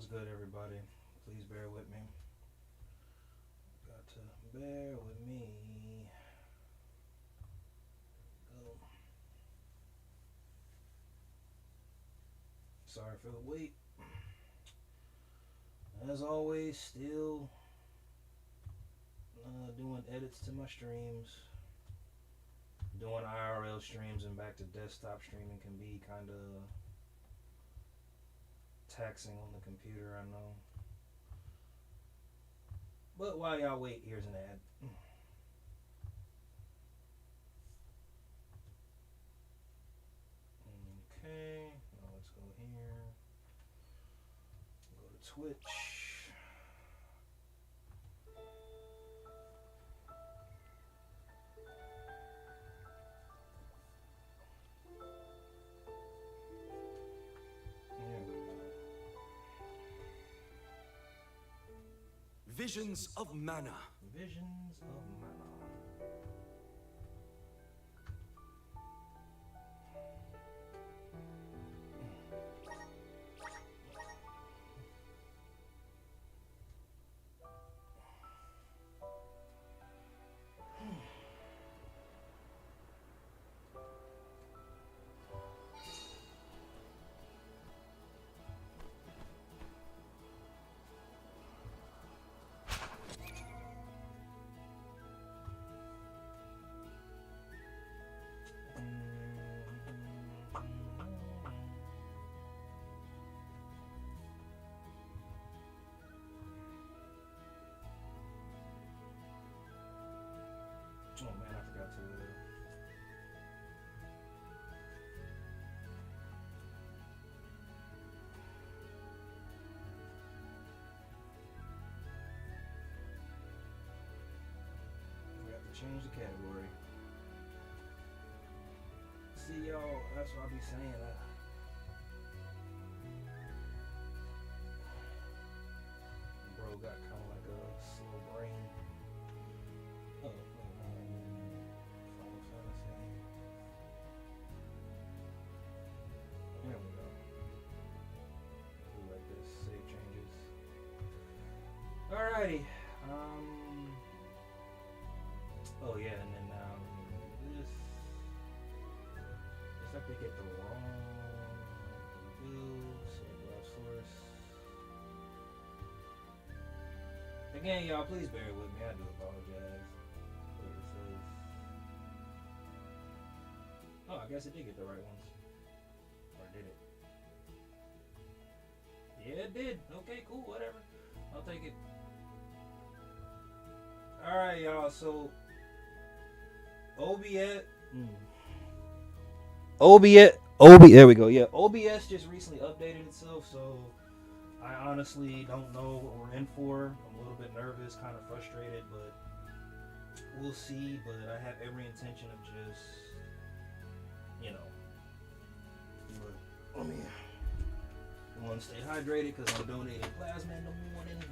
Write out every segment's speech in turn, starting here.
What's good, everybody? Please bear with me. Got to bear with me. Go. Sorry for the wait. As always, still doing edits to my streams. Doing IRL streams and back to desktop streaming can be kind of taxing on the computer, I know. But while y'all wait, here's an ad. Okay, now let's go here. Go to Twitch. Visions of Mana. Visions of Mana. Oh man, I forgot to. Forgot to change the category. See y'all, that's what I be saying. Bro got kind of like a slow brain. Oh, Final Fantasy. There we go. Do like this, save changes. Alrighty. Oh yeah, and then this. It's like they get the wrong build, so blast source. Again, y'all, please bear with me. I do apologize. What it says. Oh, I guess it did get the right ones. Or did it? Yeah, it did. Okay, cool, whatever. I'll take it. Alright, y'all, so there we go. Yeah, OBS just recently updated itself, so I honestly don't know what we're in for. I'm a little bit nervous, kind of frustrated, but we'll see. But I have every intention of just, let me one, stay hydrated because I'm donating plasma in the morning.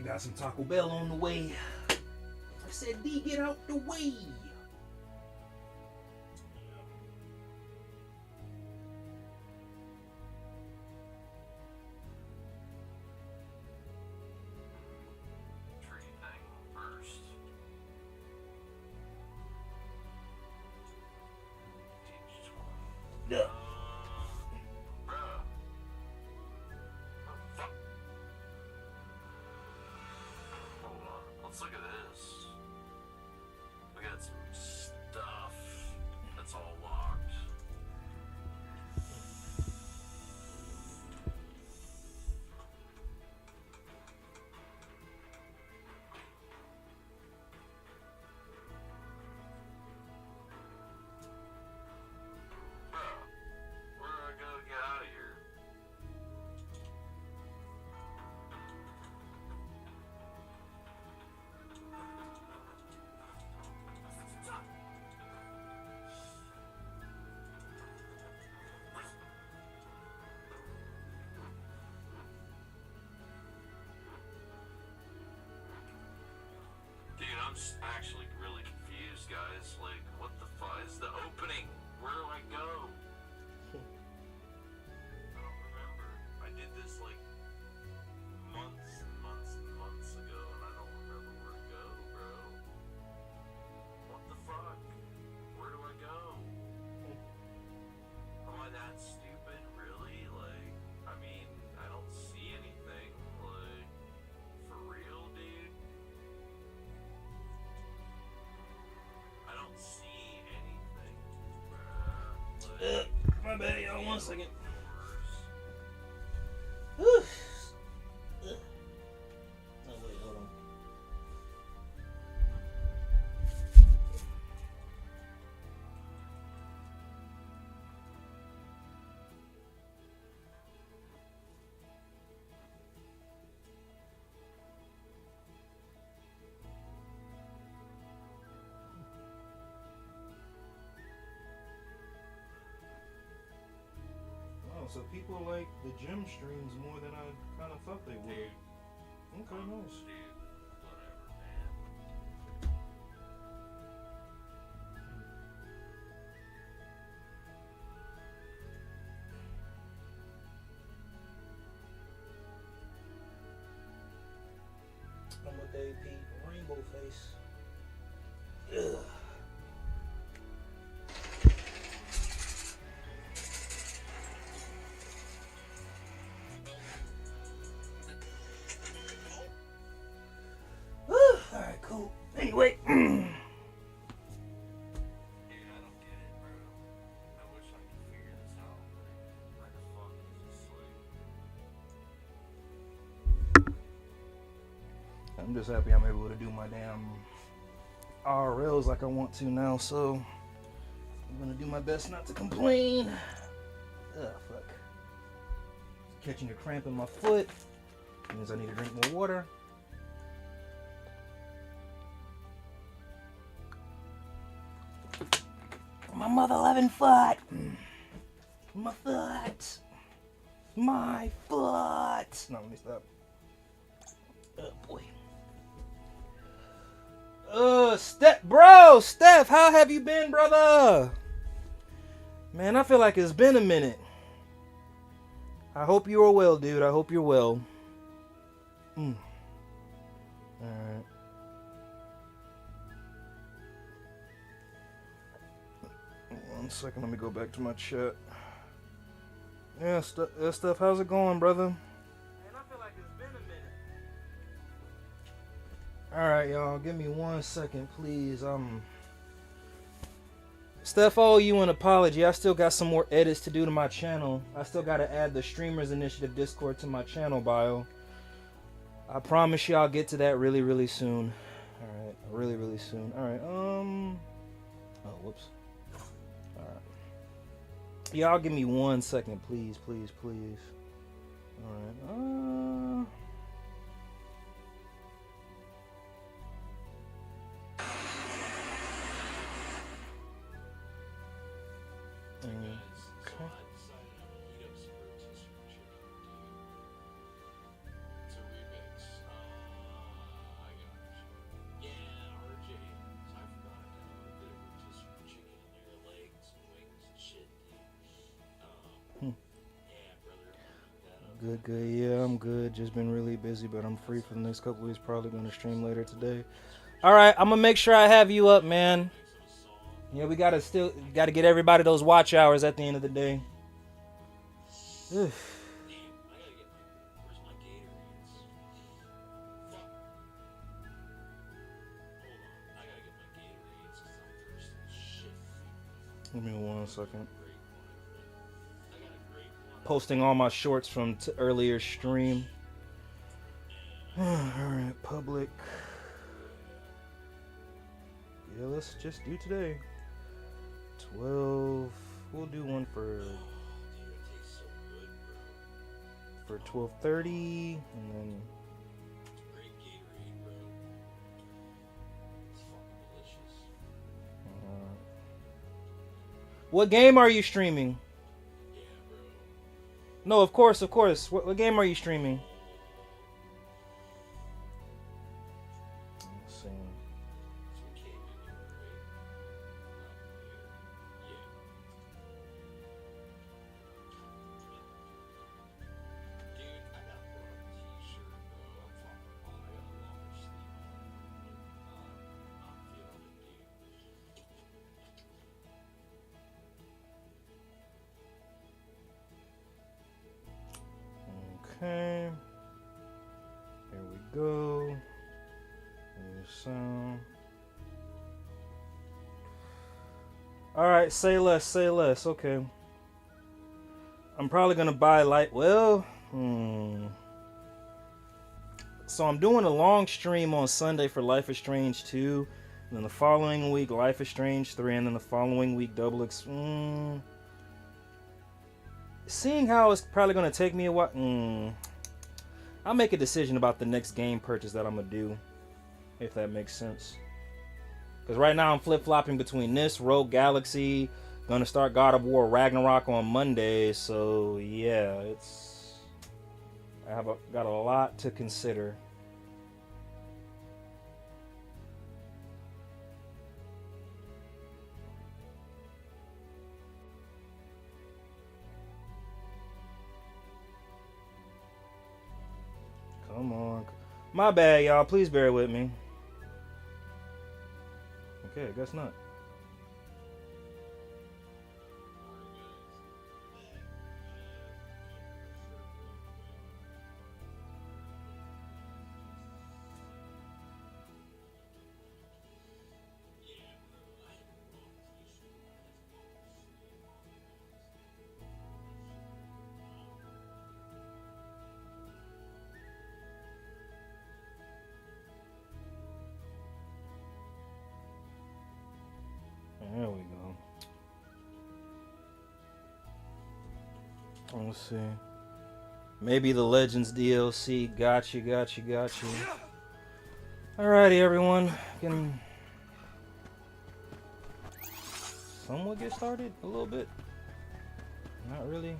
Got some Taco Bell on the way. I said, D, get out the way. Yeah. Let's look at this. We got some My bad, y'all. 1 second. Whew. Oh, wait, hold on. Oh, so people like the gym streams more than I kind of thought they would. Okay, nice. I'm with AP Rainbow Face. Ugh. Alright, cool. Anyway. Dude, I don't get it, bro. I wish I could figure this out. Why the fuck is this like? I'm just happy I'm able to do my damn RLs like I want to now, so I'm gonna do my best not to complain. Ugh, fuck. Catching a cramp in my foot means I need to drink more water. My mother loving foot. My foot. My foot. No, let me stop. Oh boy. Steph, how have you been, brother? Man, I feel like it's been a minute. I hope you are well, dude. I hope you're well. Alright. 1 second, let me go back to my chat. Yeah, Steph, how's it going, brother? Man, I feel like it's been a minute. Alright, y'all, give me 1 second, please. Steph, I owe you an apology. I still got some more edits to do to my channel. I still got to add the Streamers Initiative Discord to my channel bio. I promise you I'll get to that really, really soon. Alright, really, really soon. Alright, oh, whoops. Alright. Y'all give me 1 second, please, please, please. Alright, Good. Yeah, I'm good. Just been really busy, but I'm free for the next couple weeks. Probably gonna stream later today. All right, I'm gonna make sure I have you up, man. Yeah, we gotta get everybody those watch hours at the end of the day. Ugh. Give me 1 second. Posting all my shorts from earlier stream. Alright, public. Yeah, let's just do today. 12. We'll do one for 12:30, and then. What game are you streaming? No, of course. What game are you streaming? Let's see. Okay. Here we go. Here's sound. All right, say less. Okay. I'm probably gonna buy So I'm doing a long stream on Sunday for Life is Strange 2, and then the following week Life is Strange 3, and then the following week Double X. Seeing how it's probably gonna take me a while, I'll make a decision about the next game purchase that I'm gonna do, if that makes sense. Because right now I'm flip-flopping between this, Rogue Galaxy, gonna start God of War Ragnarok on Monday, so yeah, got a lot to consider. Come on. My bad, y'all. Please bear with me. Okay, I guess not. There we go. Let's see. Maybe the Legends DLC. Got you. Alrighty, everyone. Can somewhat get started a little bit? Not really.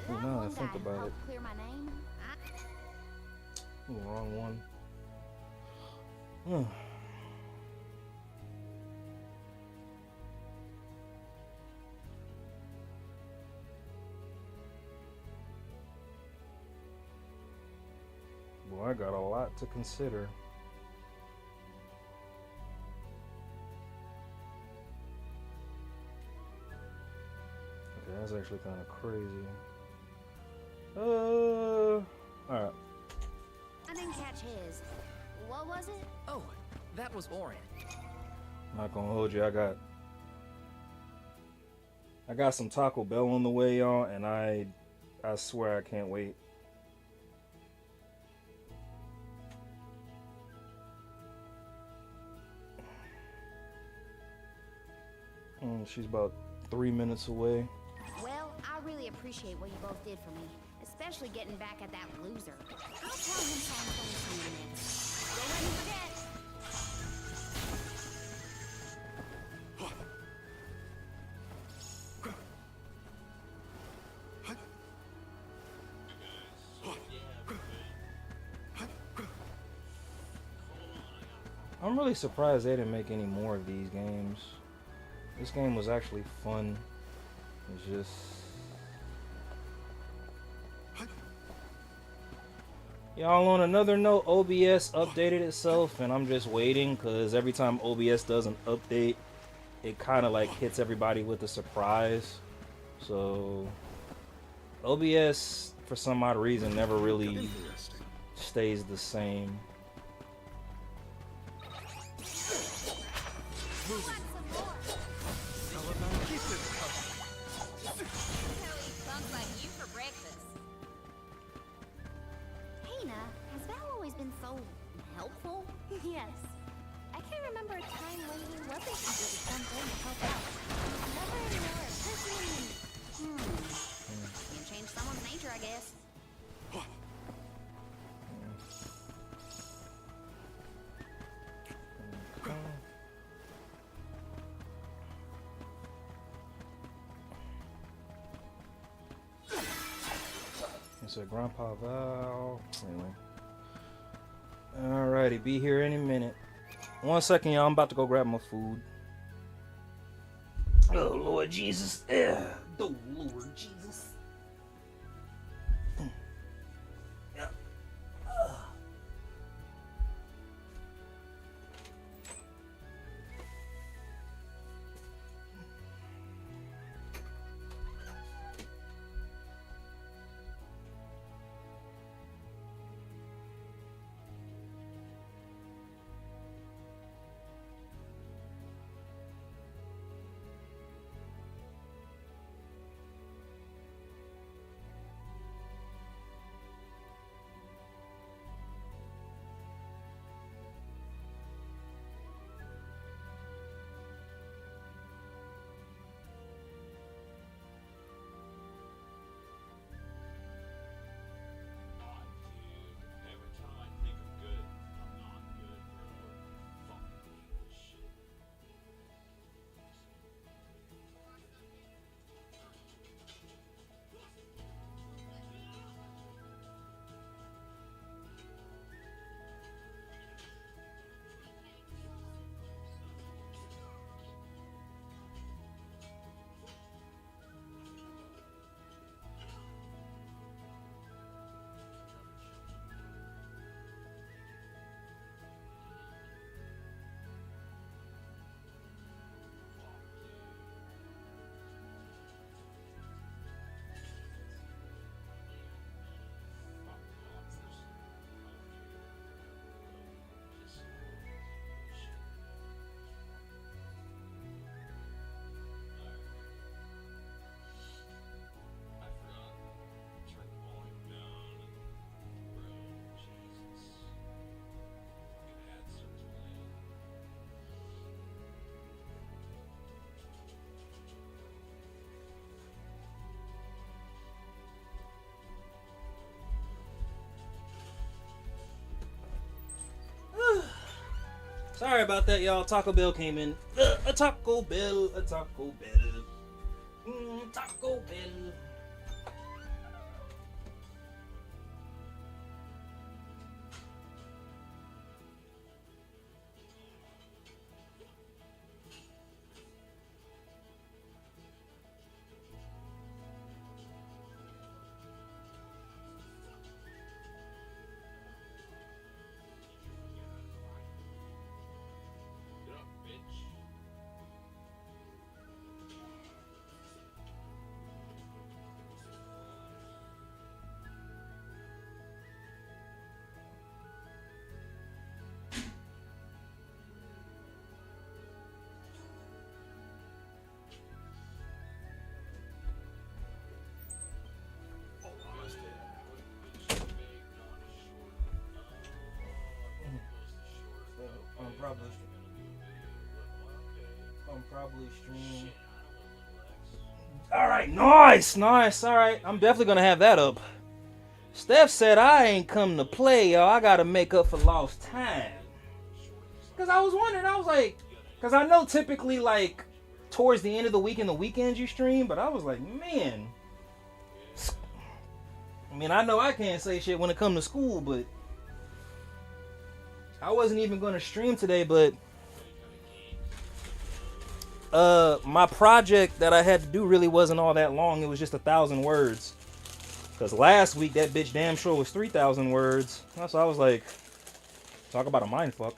Oh, now I think about it. Oh, wrong one. Boy, I got a lot to consider. Okay, that's actually kind of crazy. Alright. I didn't catch his. What was it? Oh, that was Orin. Not gonna hold you. I got some Taco Bell on the way, y'all, and I swear I can't wait. She's about 3 minutes away. Well, I really appreciate what you both did for me, especially getting back at that loser. I'll tell him Sam told me next. Don't let me forget. I'm really surprised they didn't make any more of these games. This game was actually fun. It's just... Y'all, on another note, OBS updated itself, and I'm just waiting, because every time OBS does an update, it kind of like hits everybody with a surprise. So, OBS, for some odd reason, never really stays the same. Helpful? Yes. I can't remember a time when he wasn't eager to jump in to help out. Never anymore. Can't change someone's nature, I guess. It's a Grandpa Val. Anyway. Alrighty, be here any minute. 1 second, y'all. I'm about to go grab my food. Oh, Lord Jesus. Oh, Lord Jesus. Sorry about that, y'all. Taco Bell came in. A Taco Bell, a Taco Bell. Taco Bell. Get up, bitch. I'm probably streaming. All right, nice. All right, I'm definitely gonna have that up. Steph said I ain't come to play, y'all. I gotta make up for lost time. Cause I was wondering, I was like, cause I know typically like towards the end of the week and the weekends you stream, but I was like, man. I mean, I know I can't say shit when it comes to school, but I wasn't even gonna stream today, but my project that I had to do really wasn't all that long. It was just 1,000 words. Cause last week that bitch damn sure was 3,000 words. So I was like, talk about a mind fuck.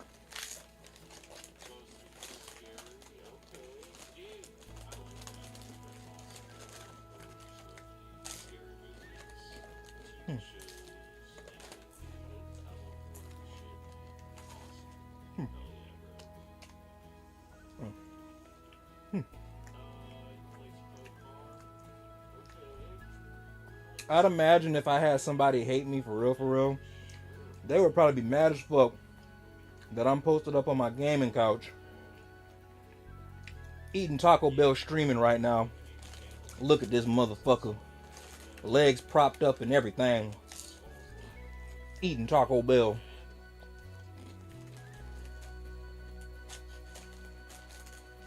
I'd imagine if I had somebody hate me for real, they would probably be mad as fuck that I'm posted up on my gaming couch eating Taco Bell streaming right now. Look at this motherfucker. Legs propped up and everything. Eating Taco Bell.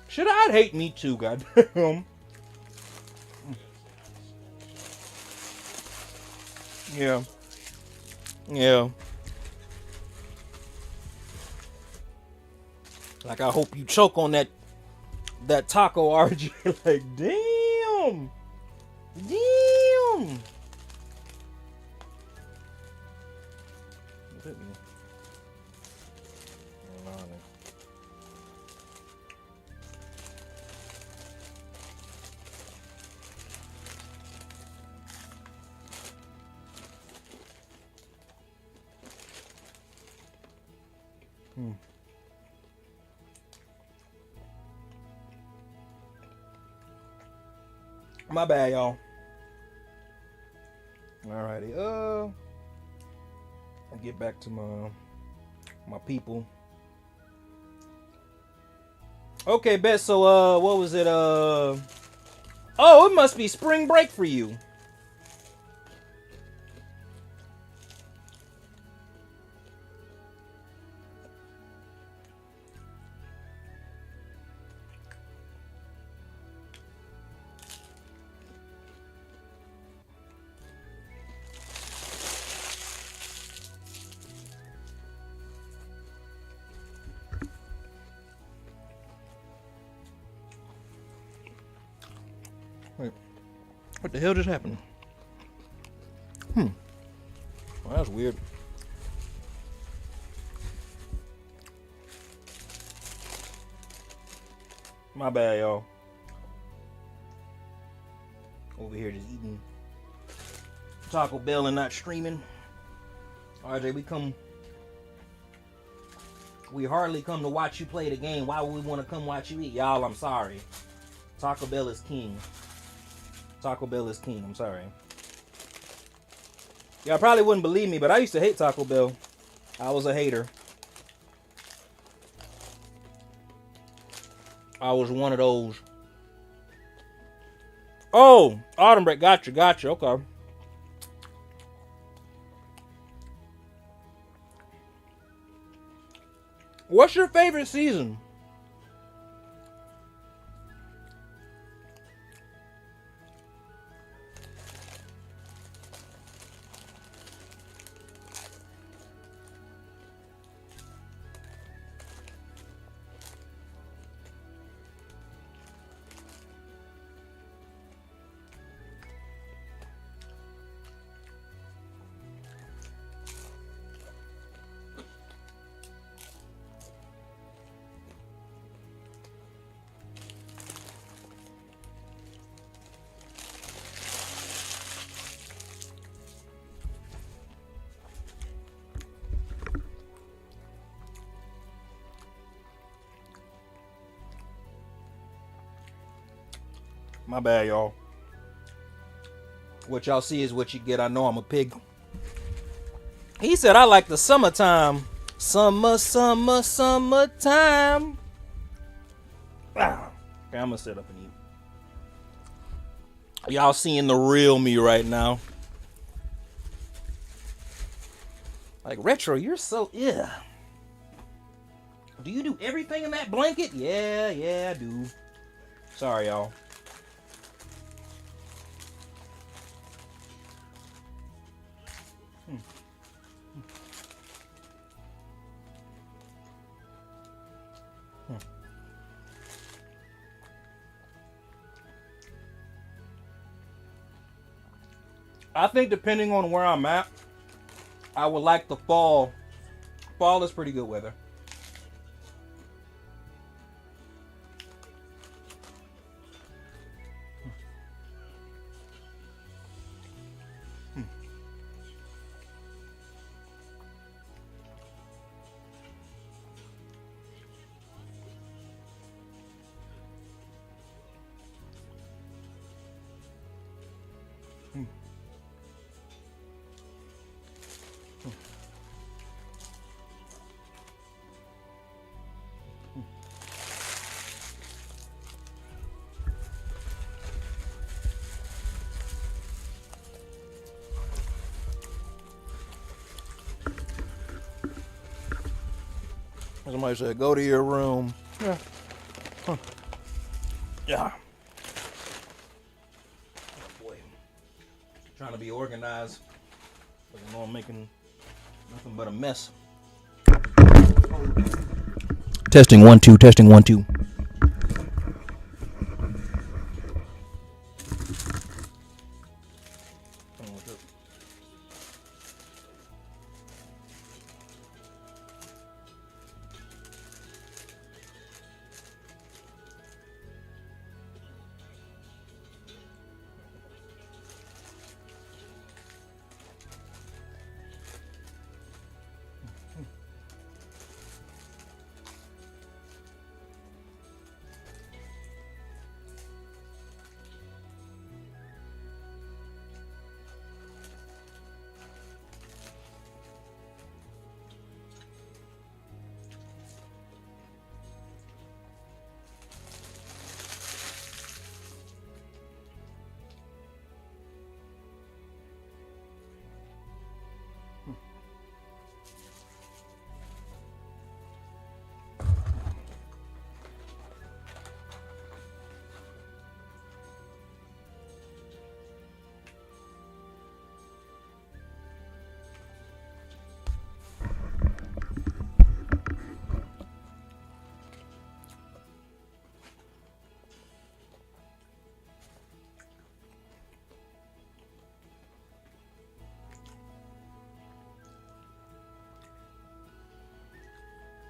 Should I'd hate me too, goddamn. Yeah. Like, I hope you choke on that taco, RG. Like, damn. My bad, y'all. Alrighty, I'll get back to my people. Okay, bet. So, what was it? Oh, it must be spring break for you. Wait, what the hell just happened? Well, that's weird. My bad, y'all. Over here just eating Taco Bell and not streaming. RJ, we hardly come to watch you play the game. Why would we want to come watch you eat? Y'all, I'm sorry. Taco Bell is king. Taco Bell is king. I'm sorry. Y'all probably wouldn't believe me, but I used to hate Taco Bell. I was a hater. I was one of those. Oh, Autumn Break. Gotcha. Okay. What's your favorite season? My bad, y'all. What y'all see is what you get. I know I'm a pig. He said I like the summertime. Summertime. Ah. Okay, I'm gonna sit up and eat. Y'all seeing the real me right now. Like, Retro, you're so, yeah. Do you do everything in that blanket? Yeah, I do. Sorry, y'all. I think depending on where I'm at, I would like the fall. Fall is pretty good weather. Somebody said, go to your room. Yeah. Huh. Yeah. Oh boy. Trying to be organized. But I know I'm making nothing but a mess. Testing 1 2, testing 1 2.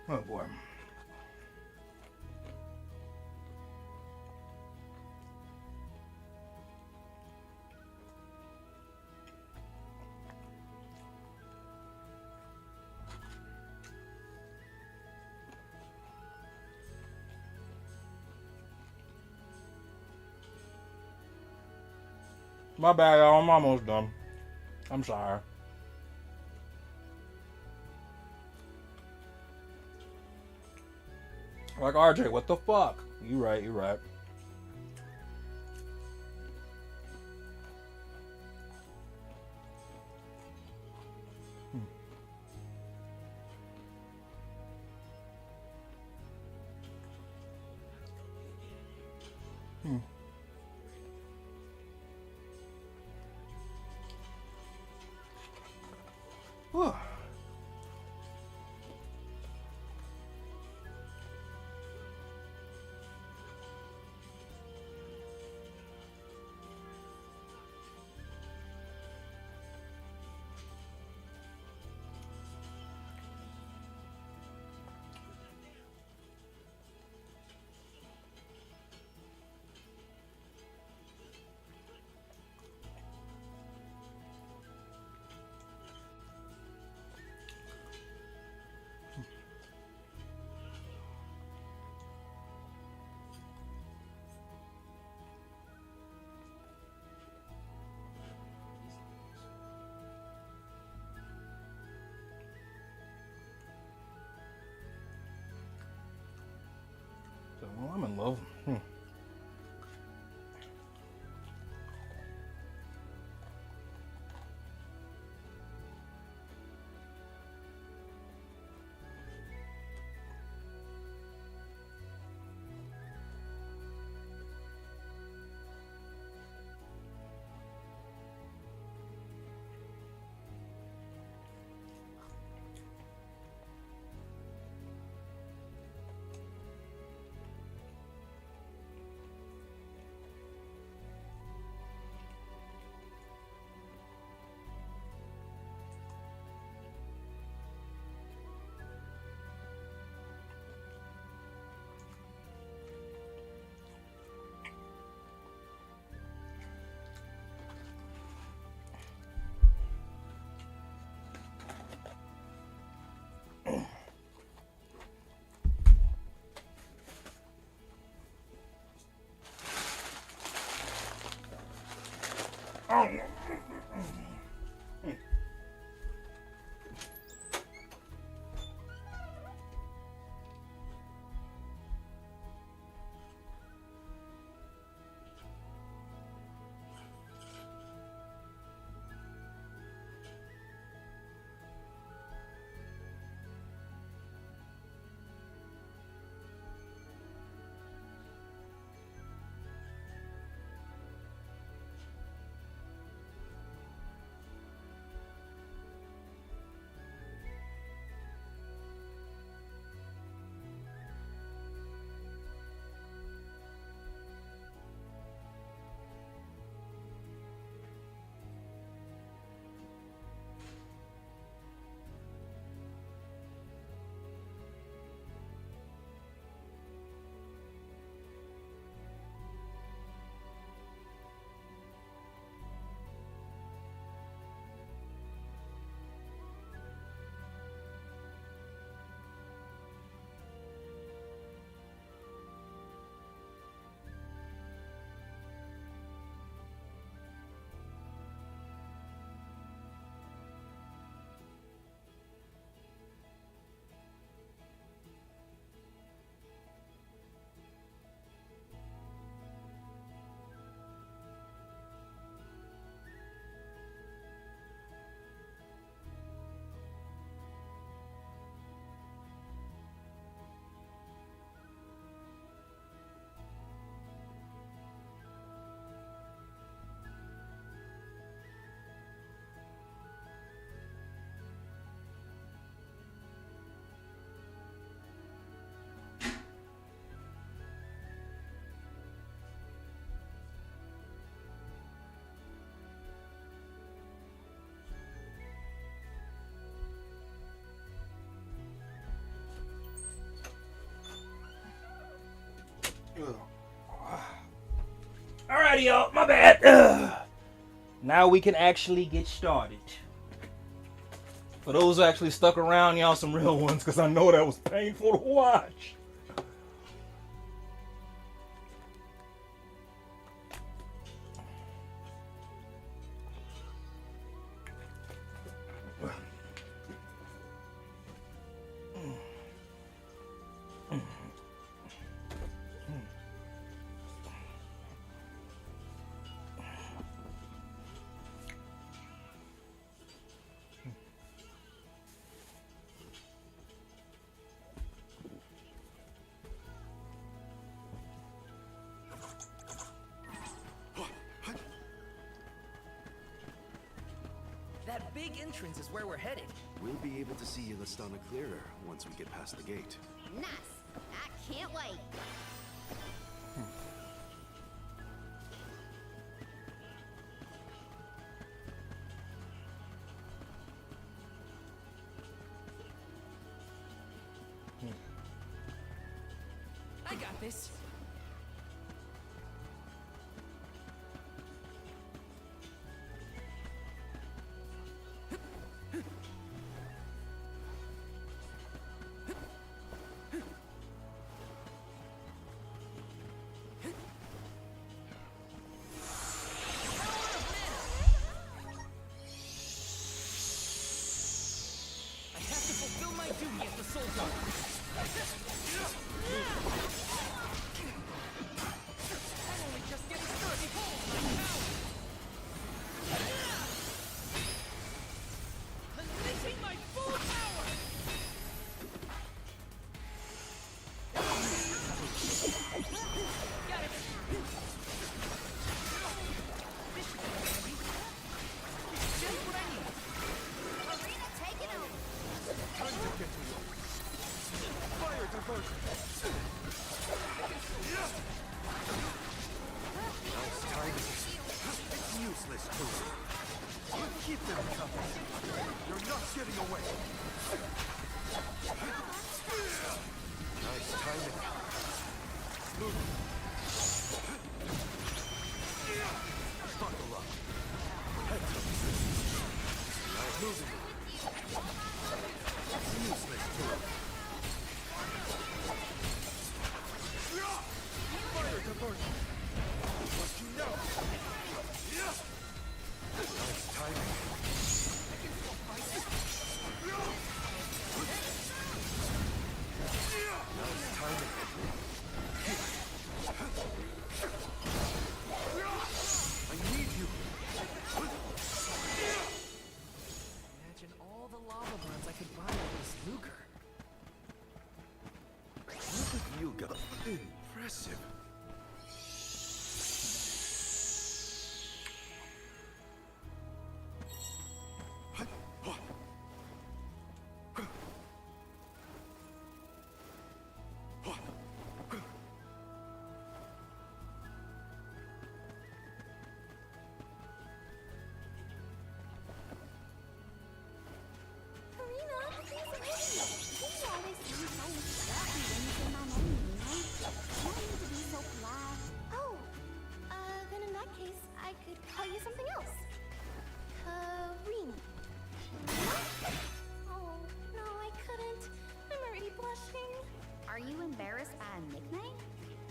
Oh boy. My bad, y'all. I'm almost done. I'm sorry. Like RJ, what the fuck? You right, you right. Well, I'm in love. Alrighty, y'all. My bad. Now we can actually get started. For those who actually stuck around, y'all some real ones, because I know that was painful to watch. That big entrance is where we're headed. We'll be able to see Yellowstone clearer once we get past the gate. Nice. I can't wait. I got this. I have to fulfill my duty as the soldier. Imagine all the lava burns I could buy with this Luger. Look at you go. Impressive. Karina, please wait. You always seem so stuffy when you say my name, you know? You don't need to be so polite. Oh, then in that case, I could call you something else. Karina. Oh, no, I couldn't. I'm already blushing. Are you embarrassed by a nickname?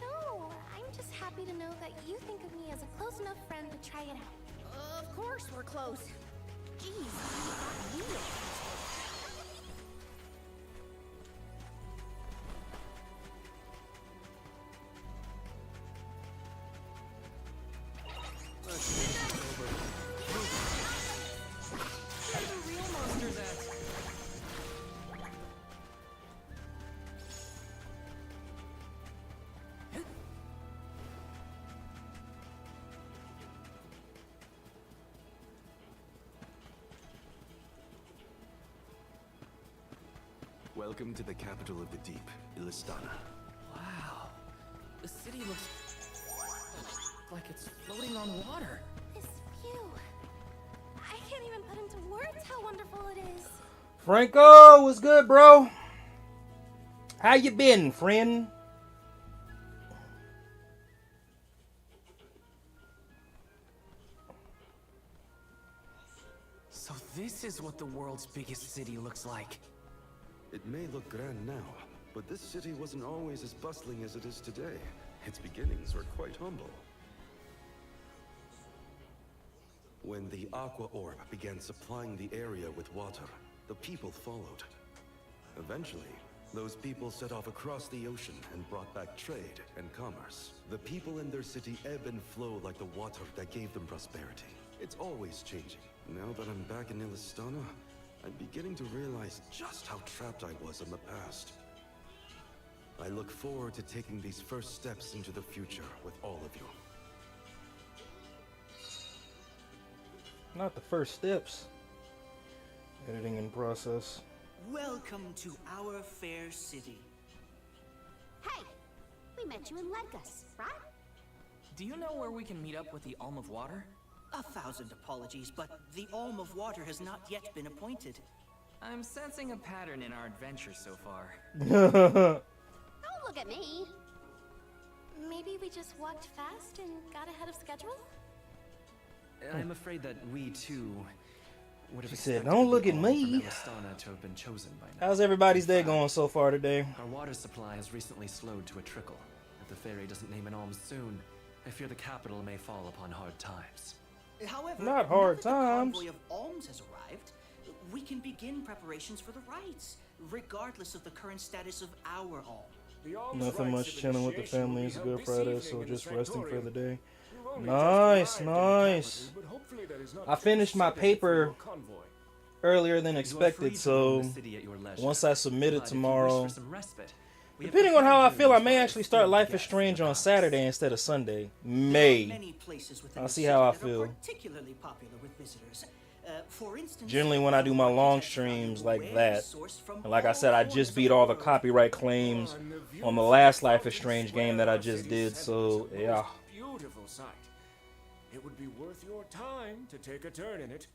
No, I'm just happy to know that you think of me as a close enough friend to try it out. Of course we're close. Jeez, you got weird. Where are the real monsters at? Welcome to the capital of the deep, Illistana. Wow. The city looks like it's floating on water. This view. I can't even put into words how wonderful it is. Franco, what's good, bro? How you been, friend? So this is what the world's biggest city looks like. It may look grand now, but this city wasn't always as bustling as it is today. Its beginnings were quite humble. When the Aqua Orb began supplying the area with water, the people followed. Eventually, those people set off across the ocean and brought back trade and commerce. The people in their city ebb and flow like the water that gave them prosperity. It's always changing. Now that I'm back in Illistana, I'm beginning to realize just how trapped I was in the past. I look forward to taking these first steps into the future with all of you. Not the first steps. Editing in process. Welcome to our fair city. Hey, we met you in Ledgus, right? Do you know where we can meet up with the Alm of Water? 1,000 apologies, but the Alm of Water has not yet been appointed. I'm sensing a pattern in our adventure so far. Don't look at me. Maybe we just walked fast and got ahead of schedule? I'm afraid that we too would have She said, expected "Don't the look at Alm me." from Illistana to have been chosen by now. How's everybody's day going so far today? Our water supply has recently slowed to a trickle. If the Fairy doesn't name an alm soon, I fear the capital may fall upon hard times. However, Not now hard that the times. convoy of alms has arrived, we can begin preparations for the rites, regardless of the current status of our alm. Nothing much, chilling with the family. It's a good Friday, so just resting for the day. Nice, nice. I finished my paper earlier than You are free expected, to roam so the city at your leisure. once I submit it But if you wish tomorrow, for some respite, we have depending on how I prepared feel, I rooms may for actually start esteemed Life is guests Strange and on us. Saturday instead of Sunday. There are May. many places within I'll the see city how I that are feel. particularly popular with visitors. For instance, Generally, when I do my long architects streams value like rare that, source from and like I all said, I corners just of beat the all the world. copyright claims on the last Life is Strange game that I just did, so yeah. Beautiful sight. It would be worth your time to take a turn in it.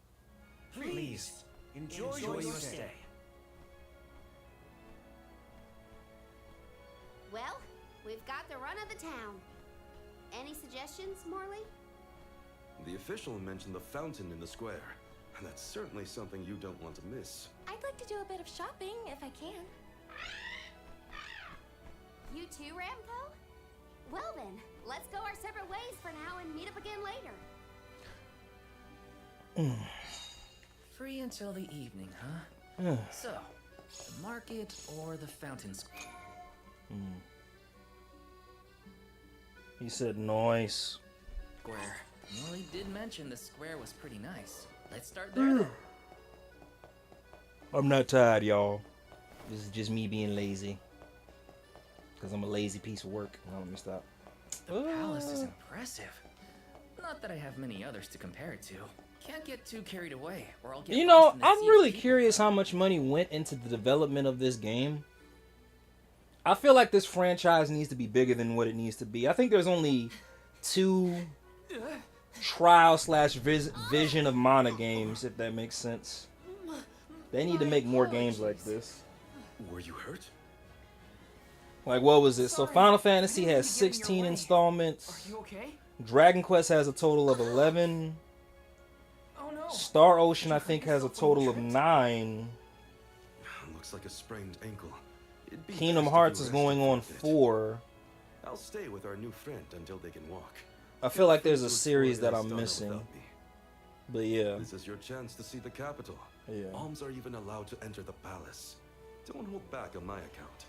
Please, Enjoy enjoy your your stay. stay. Well, we've got the run of the town. Any suggestions, Morley? The official mentioned the fountain in the square. And that's certainly something you don't want to miss. I'd like to do a bit of shopping if I can. You too, Ramco? Well then, let's go our separate ways for now and meet up again later. Free until the evening, huh? So, the market or the fountain square? He said nice. Square. Well, he did mention the square was pretty nice. Let's start there then. I'm not tired, y'all. This is just me being lazy. Because I'm a lazy piece of work. Now let me stop. The palace is impressive. Not that I have many others to compare it to. Can't get too carried away, or I'll get You know, lost in the I'm sea of really people. curious how much money went into the development of this game. I feel like this franchise needs to be bigger than what it needs to be. I think there's only 2 trial/vision of mana games, if that makes sense. They need to make more games like this. Were you hurt? Like, what was it? So Final Fantasy has 16 installments. Are you okay? Dragon Quest has a total of 11. Oh no. Star Ocean, I think, has a total of 9. Looks like a sprained ankle. It'd be Kingdom best if Hearts you is rested going for a on bit. 4. I'll stay with our new friend until they can walk. I feel like there's a Feel free to series explore that the I'm Astana missing. without me. But yeah. This is your chance to see the capital. Yeah. Alms are even allowed to enter the palace. Don't hold back on my account.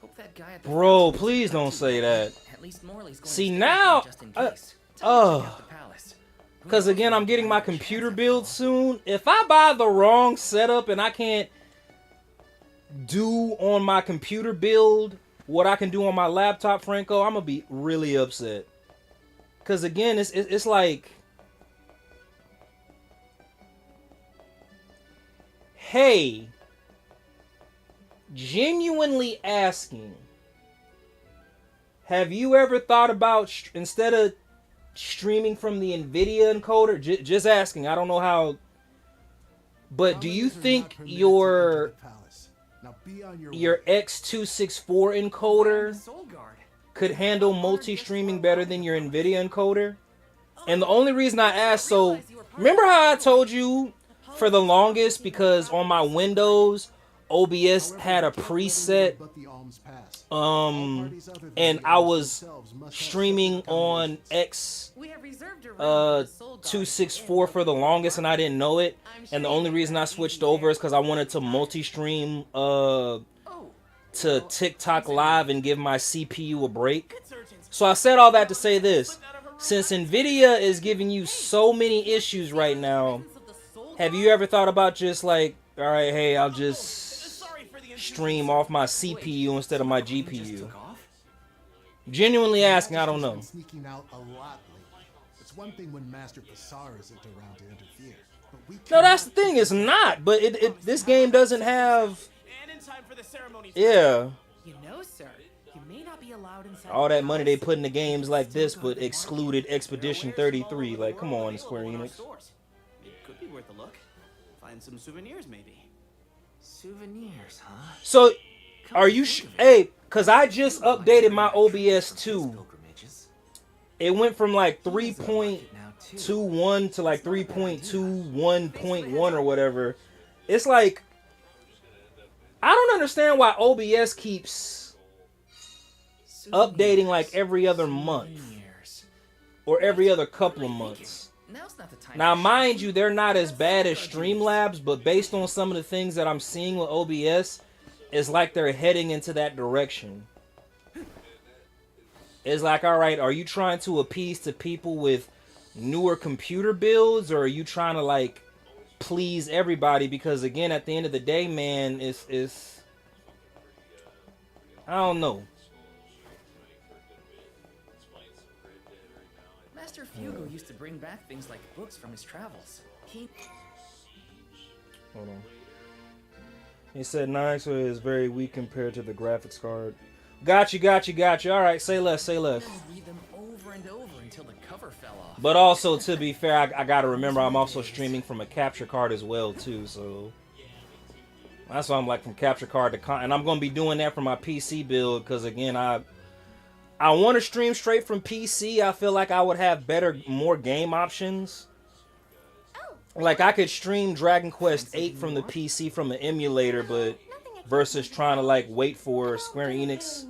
Hope that guy at the Bro, fountain please isn't don't too say bad. that. At least Morley's going See, to stay now, with him just in case. Tell him to check out the palace. Who Because knows, again, maybe I'm getting find my a chance computer after build all. soon. If I buy the wrong setup and I can't do on my computer build what I can do on my laptop, Franco, I'm going to be really upset. Because again, it's like, hey, genuinely asking, have you ever thought about, instead of streaming from the NVIDIA encoder, just asking, I don't know how, but do you think your X264 encoder Soul Guard. could handle multi-streaming better than your NVIDIA encoder? And the only reason I asked, so remember how I told you for the longest, because on my Windows, OBS had a preset, and I was streaming on X264 for the longest and I didn't know it. And the only reason I switched over is because I wanted to multi-stream to TikTok Live and give my CPU a break. So I said all that to say this. Since NVIDIA is giving you so many issues right now, have you ever thought about just like, alright, hey, I'll just stream off my CPU instead of my GPU? Genuinely asking, I don't know. Sneaking out a lot lately. It's one thing when Master Passar isn't around to interfere. But we No, that's the thing, it's not. But this game doesn't have, yeah, You know, sir, you may not be allowed inside all the that money they palace. put into games like this, but excluded Expedition 33. Like, come on, Square Enix. It could be worth a look. Find some souvenirs, maybe. Souvenirs, huh? So, are you hey, cause I just updated my OBS 2. It went from like 3.21 to like 3.21.1 or whatever. It's like, I don't understand why OBS keeps updating like every other month or every other couple of months. Now's not the time. Now, mind you, they're not as bad as Streamlabs, but based on some of the things that I'm seeing with OBS, it's like they're heading into that direction. It's like, all right, are you trying to appease to people with newer computer builds, or are you trying to like please everybody? Because again, at the end of the day, man, it's I don't know. Master Fugo used to bring back things like books from his travels. Hold on. He said Nixo is very weak compared to the graphics card. Got you. All right, say less. Read them over and over until the cover fell off. But also, to be fair, I gotta remember I'm also streaming from a capture card as well too, so that's why I'm like from capture card to and I'm gonna be doing that for my PC build, because again, I want to stream straight from PC. I feel like I would have more game options. Like I could stream Dragon Quest 8 from the PC from an emulator, but versus trying to like wait for Square Enix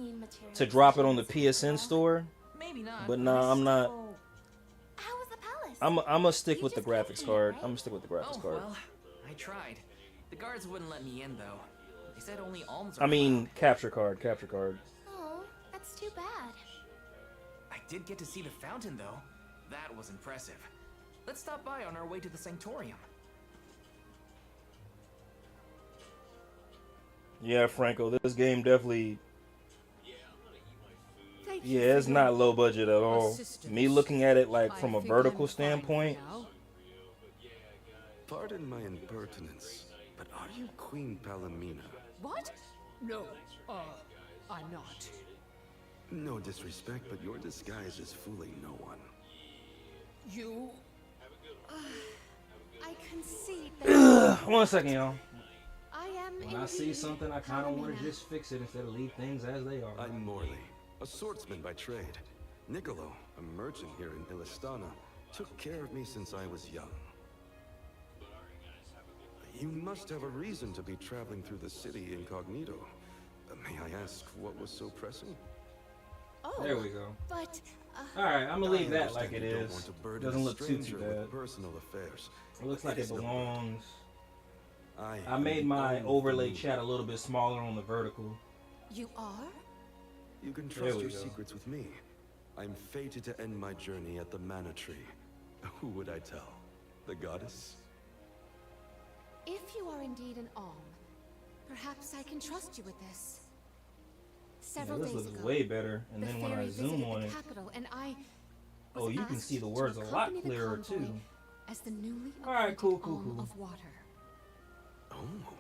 to drop it on the PSN store. Maybe not. But nah, I'm not. How was the palace? I'm gonna stick with the graphics card. I'm gonna stick with the graphics Oh, card. well, I tried. The guards wouldn't let me in, though. They said only alms are I mean, allowed. capture card. Oh, that's too bad. I did get to see the fountain, though. That was impressive. Let's stop by on our way to the Sanctorium. Yeah, Franco, this game definitely. Thank you Yeah, for it's your not low budget at all. assistance. Me looking at it like I from a think vertical I'm fine standpoint. now. Pardon my impertinence, but are you Queen Palomina? What? No, I'm not. No disrespect, but your disguise is fooling no one. You? I concede that One second, y'all. I am When I see indeed something, I kind of want to Palomina. just fix it instead of leave things as they are. I'm Morley, a swordsman by trade. Niccolo, a merchant here in Illistana, took care of me since I was young. You must have a reason to be traveling through the city incognito. May I ask what was so pressing? Oh, There we go. but All right, I'm gonna leave I that like understand it you don't is. want to burden Doesn't a look too stranger with bad. personal affairs. It looks like it is no belongs. wonder. I am made the my only overlay Palomina. chat a little bit smaller on the vertical. you are? You can There trust we your go. secrets with me. I'm fated to end my journey at the Mana Tree. Who would I tell? The goddess? If you are indeed an Alm, perhaps I can trust you with this. Yeah, Several this days looks ago, way better. And the then when fairy I zoom visited on the it, capital, and I oh, was you can asked see the to words a lot accompany the clearer convoy too. as the newly All right, cool, appointed cool, Alm cool. of Water. Oh.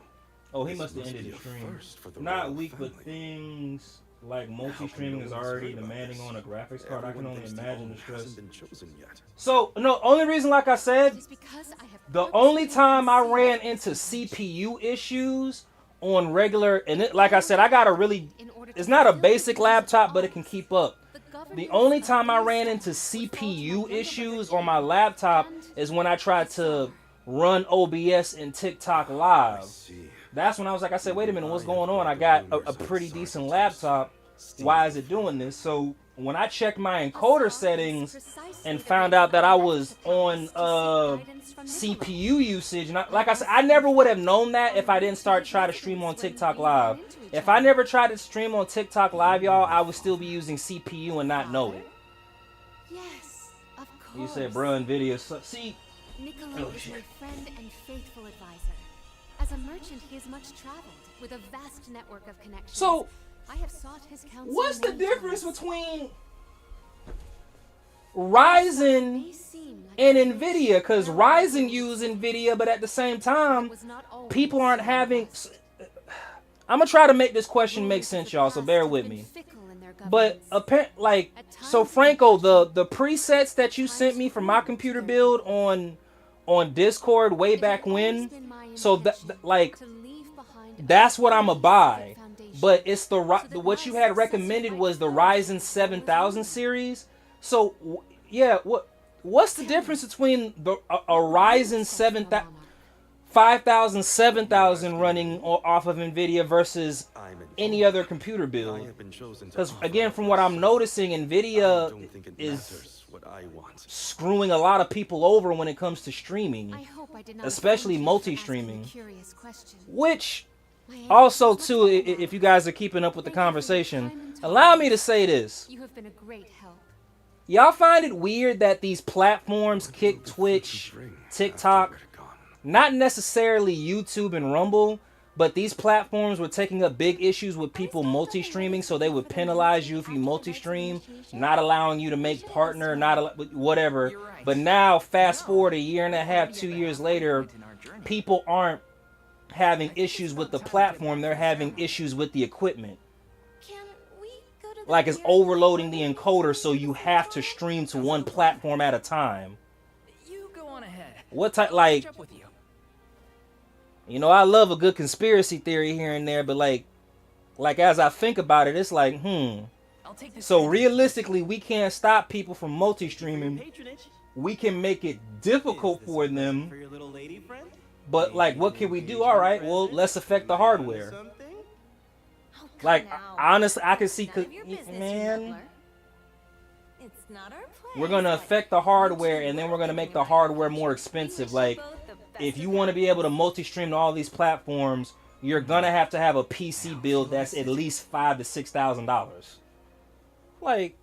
Oh, he This must have must ended be the a stream. first for the Not royal weak, but family. things like multi-streaming is no one's already heard about demanding this? on a graphics card. I can Everyone only thinks the imagine Alm the stress. hasn't been chosen yet. So, no, only reason, like I said, It is because I have the only purposefully time I concealed ran this into information. CPU issues on regular, and it, like I said, I got a really, In order it's to not a fulfill the basic duties of laptop, but it Alms, can keep up. the The governance only of time I ran Illistana into would fall to my CPU younger issues brother on my James laptop and is when I tried to run OBS in TikTok I Live. see. That's when I was like, I said, wait a minute, what's going on? I got a pretty decent laptop. Why is it doing this? So when I checked my encoder settings and found out that I was on CPU usage, and like I said, I never would have known that if I didn't try to stream on TikTok Live. If I never tried to stream on TikTok Live, y'all, I would still be using CPU and not know it. Yes, of course. You said, bro, NVIDIA. See, Niccolo Oh, is shit. my friend and faithful advisor. As a merchant, he is much traveled, with a vast network of connections. So, I have sought his counsel what's the many difference times. between Ryzen May seem like and a NVIDIA? Because Ryzen use NVIDIA, but at the same time, was not always people aren't so having. robust. I'm gonna try to make this question make Rulers of sense, the y'all. So past bear have with been me. fickle in their But governance. like, At so times, Franco, they the presets that you sent me for my computer build on Discord way It back had always when, been my so that intention like to leave behind a that's what I'm gonna solid buy. foundation, But it's so that what you my had successor recommended might was the flourish Ryzen as well 7000 as me. series. So yeah, what's the difference between a Ryzen 5000, 7000 running off of NVIDIA versus I'm any informed. other computer I build? have been chosen to Because offer again, from what advice. I'm noticing, I NVIDIA don't think it is matters what I want. screwing a lot of people over when it comes to streaming, I hope I did not especially offend you for multi-streaming. asking a curious question. which My answer also is much too, better if now. you guys are keeping up with the Thank you for your conversation, time and allow me to tolerance. say this. You have been a great help. Y'all find it weird that these platforms, Kick, Twitch, TikTok, not necessarily YouTube and Rumble, but these platforms were taking up big issues with people multi-streaming, so they would penalize you if you multi-stream, not allowing you to make partner, whatever. You're right. But now, fast No, forward a year and a we're half, already 2 at the years halfway later, point in our journey. people aren't having I think issues it's with the about time to get platform, back they're to the having ceremony. issues with the equipment. Can we go to the Like it's pier overloading the before we encoder, so leave you the have to sanctuary? stream to one platform at a time. You go on ahead. What type, I'll like, catch up with you. you know, I love a good conspiracy theory here and there, but like as I think about it, it's like, I'll take this. So realistically, we can't stop people from multi-streaming. We can make it difficult for them. For your little lady friend? But like, what can we do? All right, well, let's affect the hardware. Like, honestly, I can see, man. It's not our place. We're gonna affect the hardware, and then we're gonna make the hardware more expensive. Like, if you want to be able to multi-stream to all these platforms, you're gonna have to have a PC build that's at least $5,000 to $6,000. Like,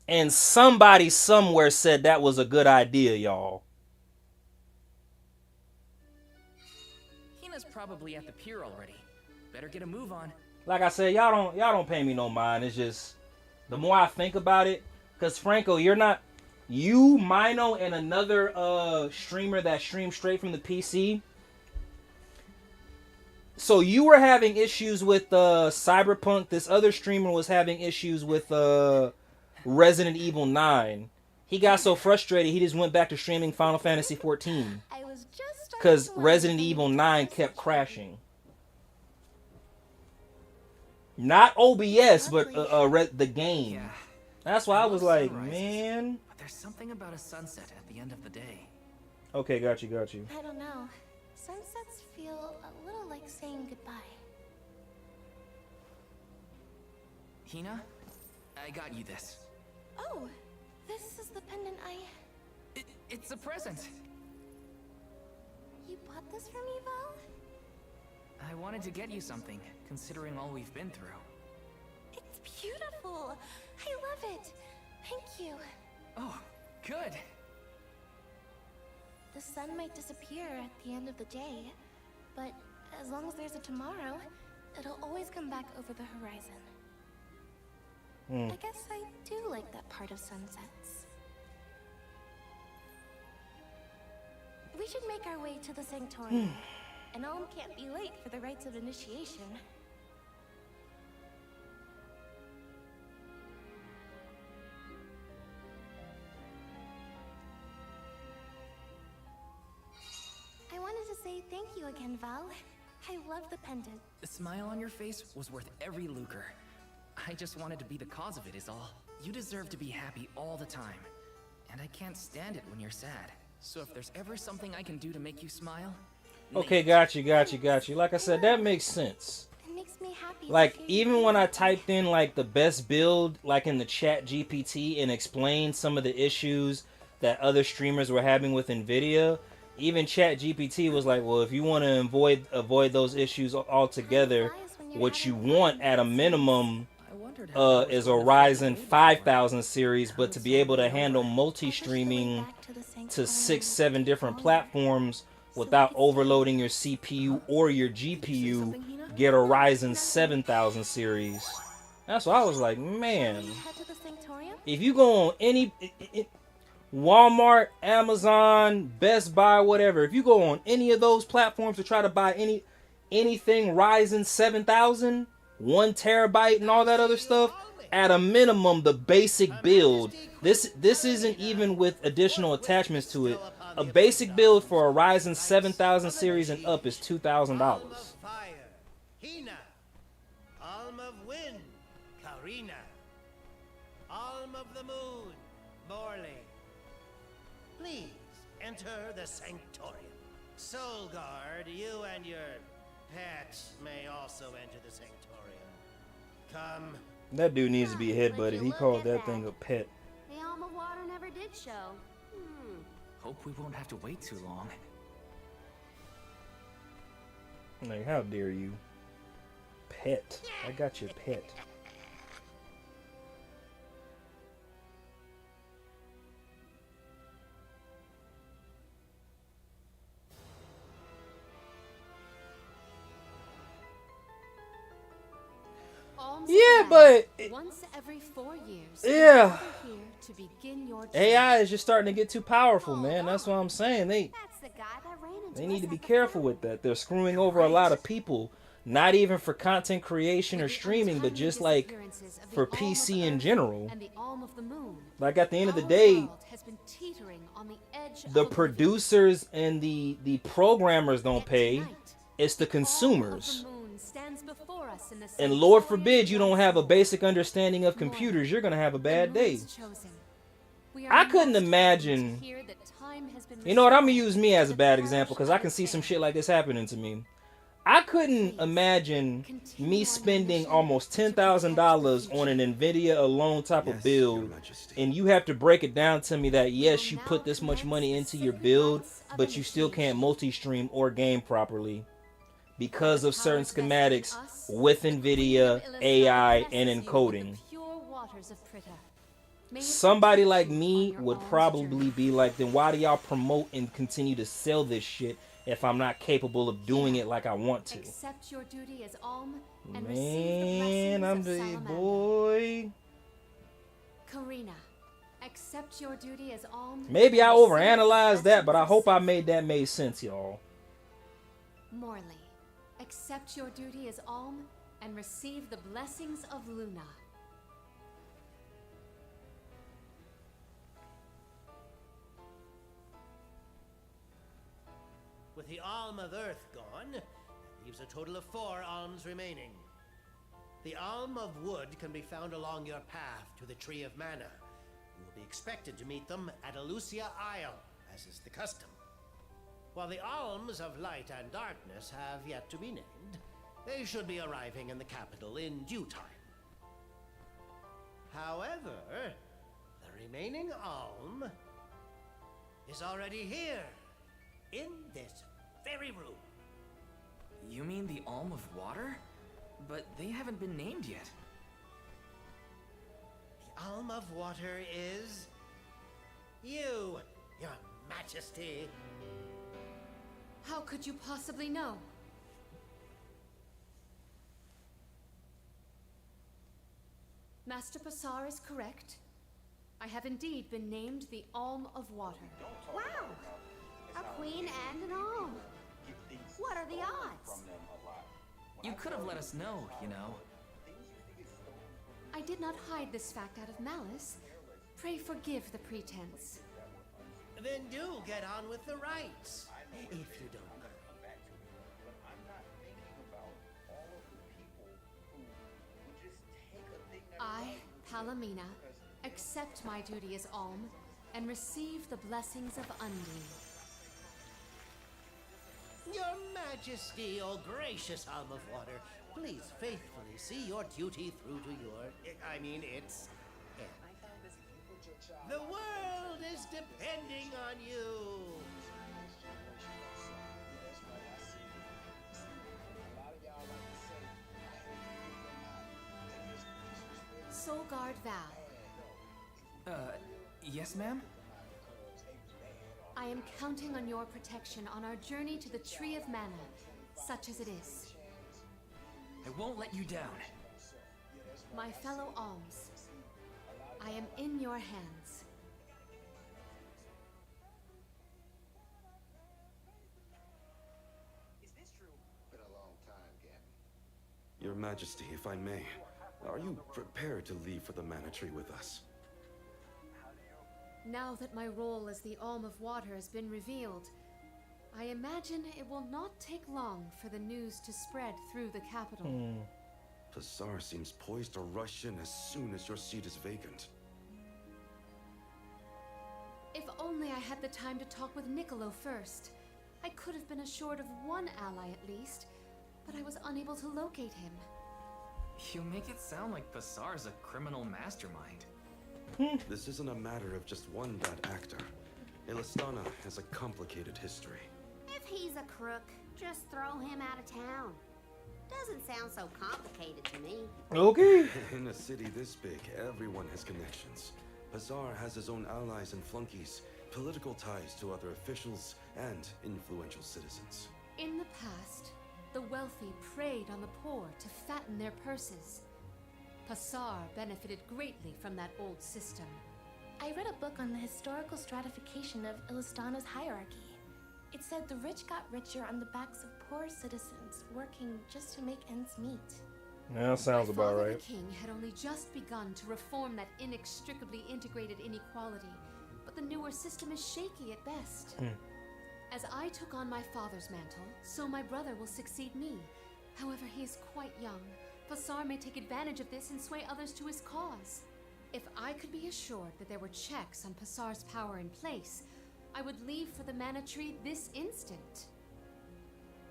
and somebody somewhere said that was a good idea, y'all. Hina's probably at the pier already. Better get a move on. Like I said, y'all don't pay me no mind. It's just the more I think about it, because Franco, you're not, you, Mino, and another streamer that streams straight from the PC. So you were having issues with Cyberpunk. This other streamer was having issues with Resident Evil 9. He got so frustrated he just went back to streaming Final Fantasy 14 because Resident Evil 9 kept crashing. Not OBS, but the game. Yeah. That's why I was like, sunrises, man. But there's something about a sunset at the end of the day. Okay, got you. I don't know. Sunsets feel a little like saying goodbye. Hina, I got you this. Oh, this is the pendant It's a present. You bought this for me, Val? I wanted to get you something, considering all we've been through. It's beautiful. I love it. Thank you. Oh, good. The sun might disappear at the end of the day, but as long as there's a tomorrow, it'll always come back over the horizon. I guess I do like that part of sunsets. We should make our way to the Sanctorium. And Alm can't be late for the rites of initiation. I wanted to say thank you again, Val. I love the pendant. The smile on your face was worth every lucre. I just wanted to be the cause of it is all. You deserve to be happy all the time. And I can't stand it when you're sad. So if there's ever something I can do to make you smile... Okay, got you. Like I said, that makes sense. It makes me happy. Like, even when I typed in, like, the best build, like, in the chat GPT and explained some of the issues that other streamers were having with NVIDIA, even chat GPT was like, well, if you want to avoid those issues altogether, what you want at a minimum is a Ryzen 5000 series, but to be able to handle multi-streaming to 6-7 different platforms without overloading your CPU or your GPU, get a Ryzen 7000 series. That's what I was like, man. If you go on any Walmart, Amazon, Best Buy, whatever, if you go on any of those platforms to try to buy anything Ryzen 7000, 1 terabyte and all that other stuff, at a minimum, the basic build, this isn't even with additional attachments to it. A basic build for a Ryzen 7000 series and up is $2,000. Hina, Alm of Wind, Karina, Alm of the Moon, Morley. Please enter the Sanctorium. Soul Guard, you and your pet may also enter the Sanctorium. Come. That dude needs to be headbutted. He called that thing a pet. The Alm of Water never did show. Hope we won't have to wait too long. Like, how dare you? Pet. I got your pet. Yeah, but once every 4 years. Yeah. Here to begin your AI is just starting to get too powerful, man. That's what I'm saying. They need to be careful with that. They're screwing over a lot of people, not even for content creation or streaming, but just like for PC in general. Like at the end of the day, the producers and the programmers don't pay. It's the consumers. us in the And same Lord story forbid as you your don't have a soul. basic understanding of computers, you're gonna have a bad The day. moon's chosen. We are I couldn't most happy to imagine. hear that time has been You know what? I'm gonna restored use me as to a the bad parish example because I of can see some Fair. shit like this happening to me. I couldn't imagine me spending almost $10,000 on an Nvidia alone type of build, and you have to break it down to me that yes, you put this much money into your build, but you still can't multi-stream or game properly because of certain schematics with Nvidia, AI, and encoding. Pure waters of Pritta. May it Somebody protect like you on me your would alms probably journey. be like, then why do y'all promote and continue to sell this shit if I'm not capable of doing it like I want to? Accept your duty as Alm and receive the Man, blessings I'm of the Salamander. boy. Karina, accept your duty as Alm. Maybe I and receive the overanalyzed that, but I blessings hope I of made that make sense, y'all. Morley, accept your duty as Alm and receive the blessings of Luna. With the Alm of Earth gone, that leaves a total of 4 alms remaining. The Alm of Wood can be found along your path to the Tree of Mana. You will be expected to meet them at Elusia Isle, as is the custom. While the Alms of Light and Darkness have yet to be named, they should be arriving in the capital in due time. However, the remaining Alm is already here, in this very room. You mean the Alm of Water? But they haven't been named yet. The Alm of Water is you, Your Majesty. How could you possibly know? Master Passar is correct. I have indeed been named the Alm of Water. Wow! A queen and an alm. What are the odds? You could have let us know, you know. I did not hide this fact out of malice. Pray forgive the pretense. Then do get on with the rites, if you don't mind. I, Palomina, accept my duty as Alm and receive the blessings of Undine. Your Majesty, O gracious Alm of Water, please faithfully see your duty through to its end. The world is depending on you. Solgard Val, Yes, ma'am? I am counting on your protection on our journey to the Tree of Mana, such as it is. I won't let you down. My fellow Alms, I am in your hands. Your Majesty, if I may, are you prepared to leave for the Mana Tree with us? Now that my role as the Alm of Water has been revealed, I imagine it will not take long for the news to spread through the capital. Passar seems poised to rush in as soon as your seat is vacant. If only I had the time to talk with Niccolo first. I could have been assured of one ally at least, but I was unable to locate him. You make it sound like Passar's a criminal mastermind. This isn't a matter of just one bad actor. Elistana has a complicated history. If he's a crook, just throw him out of town. Doesn't sound so complicated to me. Okay. In a city this big, everyone has connections. Passar has his own allies and flunkies, political ties to other officials, and influential citizens. In the past, the wealthy preyed on the poor to fatten their purses. Passar benefited greatly from that old system. I read a book on the historical stratification of Ilistana's hierarchy. It said the rich got richer on the backs of poor citizens, working just to make ends meet. Yeah, that sounds about Father right. the king had only just begun to reform that inextricably integrated inequality, but the newer system is shaky at best. As I took on my father's mantle, so my brother will succeed me. However, he is quite young, Fassar may take advantage of this and sway others to his cause. If I could be assured that there were checks on Passar's power in place, I would leave for the Mana Tree this instant.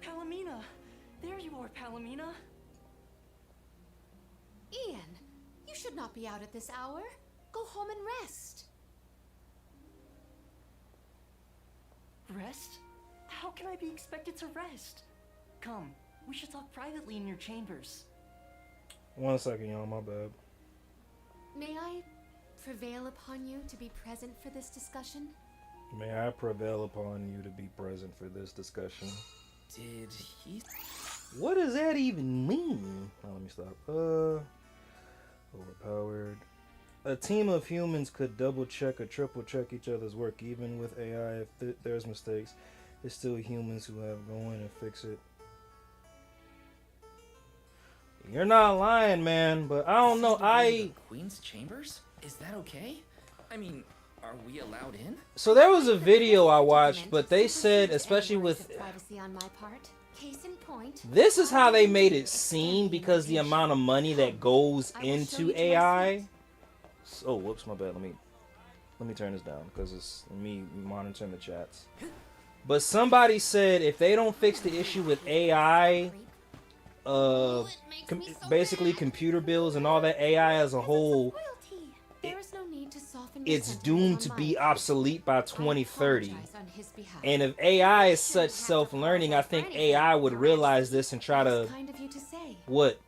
Palomina! There you are, Palomina! Ian, you should not be out at this hour. Go home and rest. Rest? How can I be expected to rest? Come, we should talk privately in your chambers. 1 second, y'all, my bad. May I prevail upon you to be present for this discussion? May I prevail upon you to be present for this discussion? Did he? What does that even mean? Oh, let me stop. Overpowered. A team of humans could double check or triple check each other's work, even with AI. If there's mistakes, it's still humans who have to go in and fix it. You're not lying, man, but I don't know. The Queen's chambers? Is that okay? I mean, are we allowed in? So there was a video I watched, but they said, especially with privacy on my part. Case in point. This is how they made it seem, because the amount of money that goes into AI. Oh, whoops, my bad. Let me turn this down because it's me monitoring the chats. But somebody said if they don't fix the issue with AI, basically computer bills and all that, AI as a whole, it's doomed to be obsolete by 2030. And if AI is such self-learning, I think AI would realize this and try to what?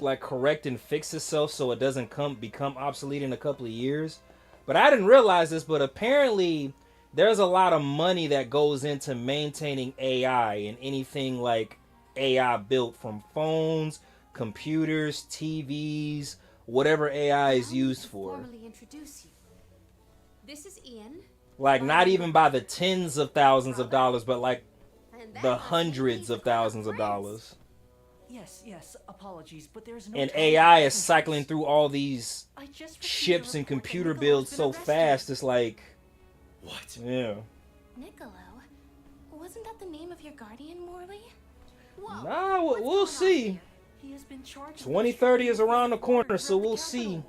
Like correct and fix itself so it doesn't become obsolete in a couple of years. But I didn't realize this, but apparently there's a lot of money that goes into maintaining AI and anything like AI built, from phones, computers, TVs, whatever AI is used for. Formally introduce you. This is Ian. Like not even by the tens of thousands of dollars, but like the hundreds of thousands of dollars. Yes, apologies, but there's no And time AI to is cycling through all these ships and computer builds so fast, it's like... What? Yeah. Niccolo? Wasn't that the name of your guardian, Morley? Nah, we'll see. He has been charged. 2030 is around the corner, so we'll see.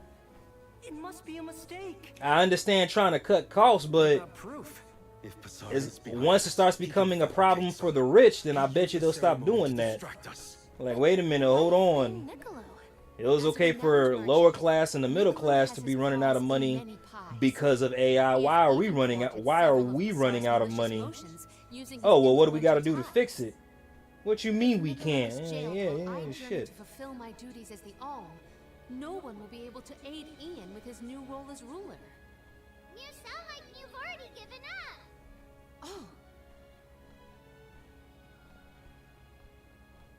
It must be a mistake. I understand trying to cut costs, but once it starts becoming a problem for the rich, then I bet you they'll stop doing that. Like, wait a minute, hold on. It was okay for lower class and the middle class to be running out of money because of AI. Why are we running out? Why are we running out of money? Oh well, what do we got to do to fix it? What you mean we can't? Yeah, shit. To fulfill my duties as the All, no one will be able to aid Ian with his new role as ruler. You sound like you've already given up. Oh.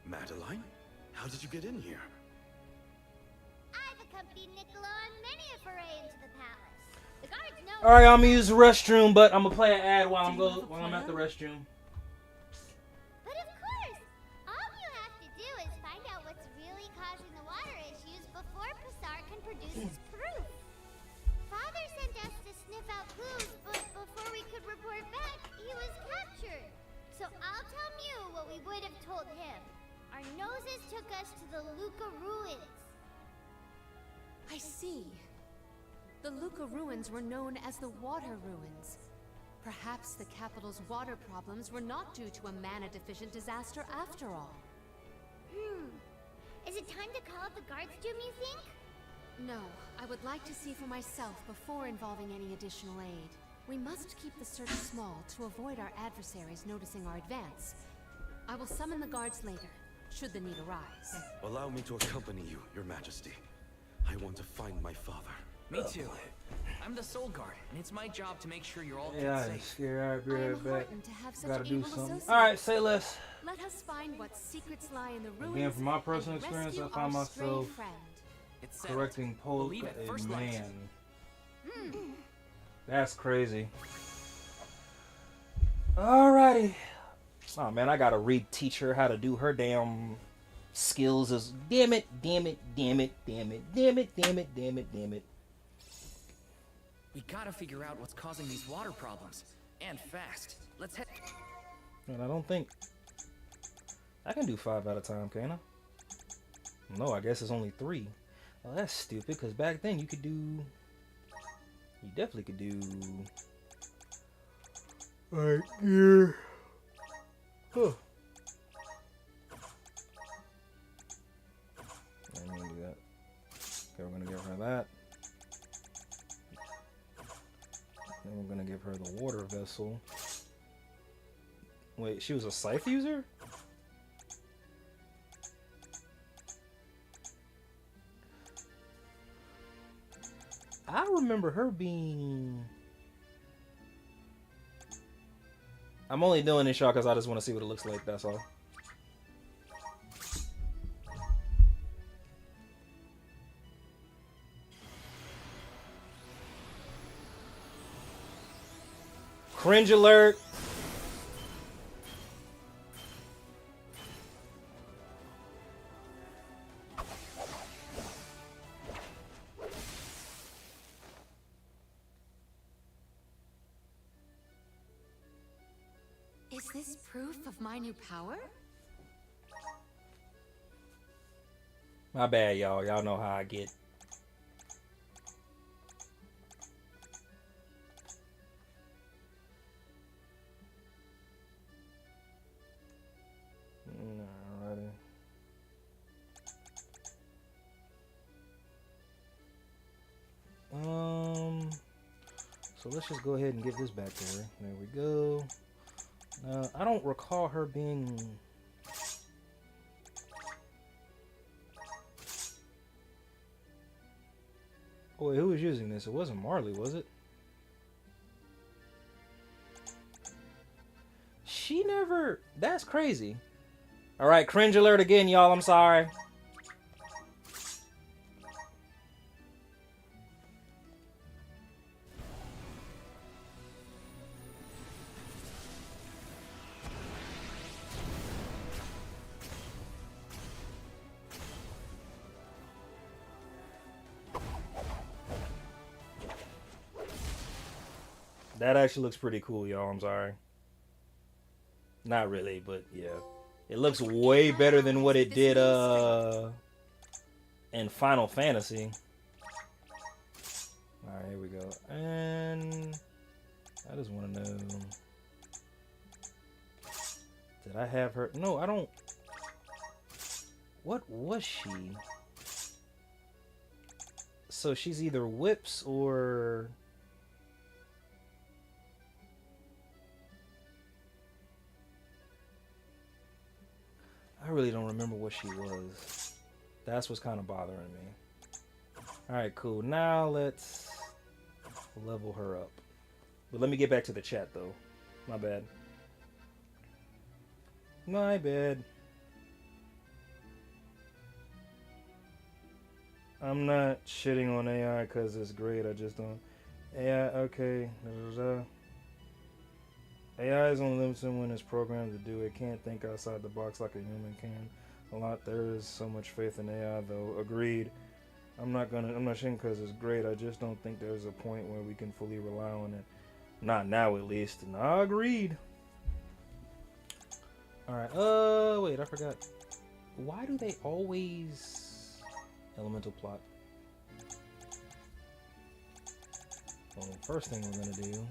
Madeline? How did you get in here? I've accompanied Niccolo on many a foray into the palace. The guards know. All right, I'm gonna use the restroom, but I'm gonna play an ad while I'm at the restroom. But of course, all you have to do is find out what's really causing the water issues before Passar can produce his proof. Father sent us to sniff out clues, but before we could report back, he was captured. So I'll tell Mew what we would have told him. Our noses took us to the Luca ruins. I see. The Luca ruins were known as the Water Ruins. Perhaps the capital's water problems were not due to a mana-deficient disaster after all. Is it time to call up the guards, Doom, you think? No, I would like to see for myself before involving any additional aid. We must keep the search small to avoid our adversaries noticing our advance. I will summon the guards later, should the need arise. Allow me to accompany you, Your Majesty. I want to find my father. Me too. I'm the Soul Guard, and it's my job to make sure you're all Yeah, safe. scared. I'll be right back. To have such Gotta do able something. associates. All right, say less. Let us find what secrets lie in the ruins. Again, from my personal and experience, I rescue found our stray myself friend. correcting Polka Believe it, and first light. man. That's crazy. Alrighty. Oh man, I gotta re-teach her how to do her damn skills. As damn it. We gotta figure out what's causing these water problems. And fast. Let's head. And I don't think I can do 5 at a time, can I? No, I guess it's only 3. Oh, that's stupid, because back then you could do... You definitely could do... Right here. Huh. I need to do that. Okay, we're gonna give her that. Then we're gonna give her the water vessel. Wait, she was a scythe user? I remember her being... I'm only doing this, y'all, because I just want to see what it looks like, that's all. Cringe alert! Is this proof of my new power? My bad, y'all. Y'all know how I get. Alrighty. So let's just go ahead and give this back to her. There we go. I don't recall her being... Oh, wait, who was using this? It wasn't Marley, was it? She never... That's crazy. Alright, cringe alert again, y'all. I'm sorry. That actually looks pretty cool, y'all. I'm sorry. Not really, but yeah. It looks way better than what it did in Final Fantasy. Alright, here we go. And I just want to know... Did I have her? No, I don't... What was she? So she's either whips or... I really don't remember what she was. That's what's kind of bothering me. Alright, cool. Now let's level her up. But let me get back to the chat, though. My bad. My bad. I'm not shitting on AI because it's great. I just don't... AI, okay. AI is only limited when it's programmed to do. It can't think outside the box like a human can. There is so much faith in AI, though. Agreed. I'm not shitting because it's great. I just don't think there's a point where we can fully rely on it. Not now, at least. Nah, agreed. Alright, wait, I forgot. Why do they always... Elemental plot. Well, first thing we're gonna do...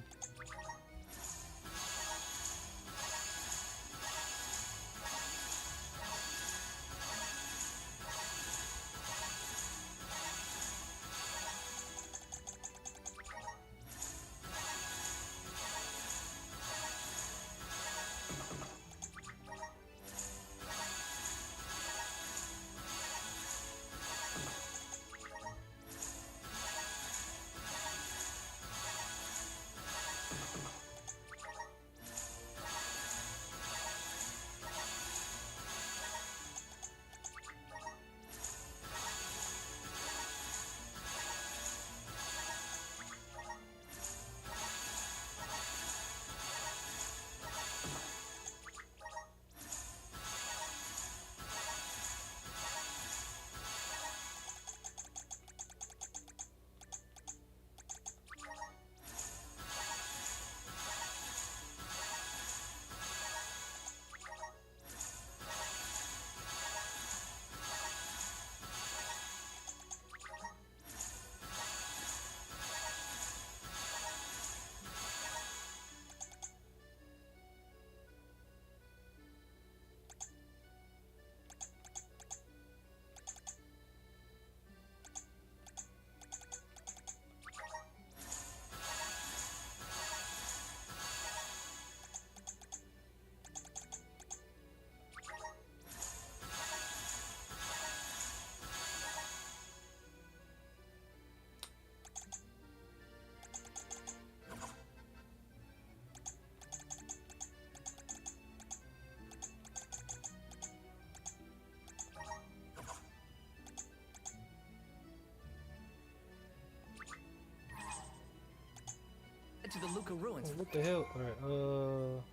Arca ruins. What the hell? Alright,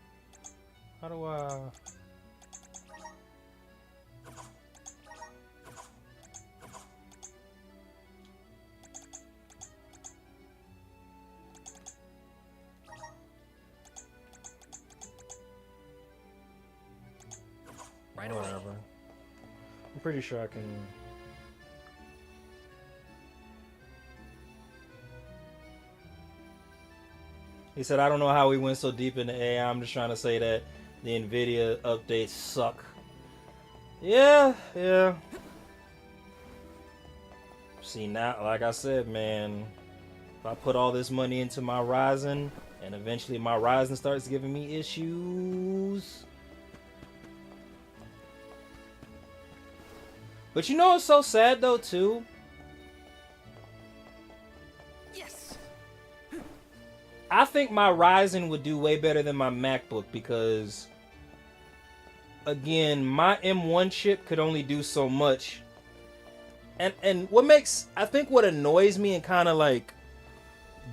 how do I... Right away. Whatever. I'm pretty sure I can... He said, I don't know how we went so deep into AI. I'm just trying to say that the NVIDIA updates suck. Yeah. See, now, like I said, man, if I put all this money into my Ryzen, and eventually my Ryzen starts giving me issues... But you know what's so sad though too? Yes. I think my Ryzen would do way better than my MacBook because, again, my M1 chip could only do so much. And I think what annoys me and kind of like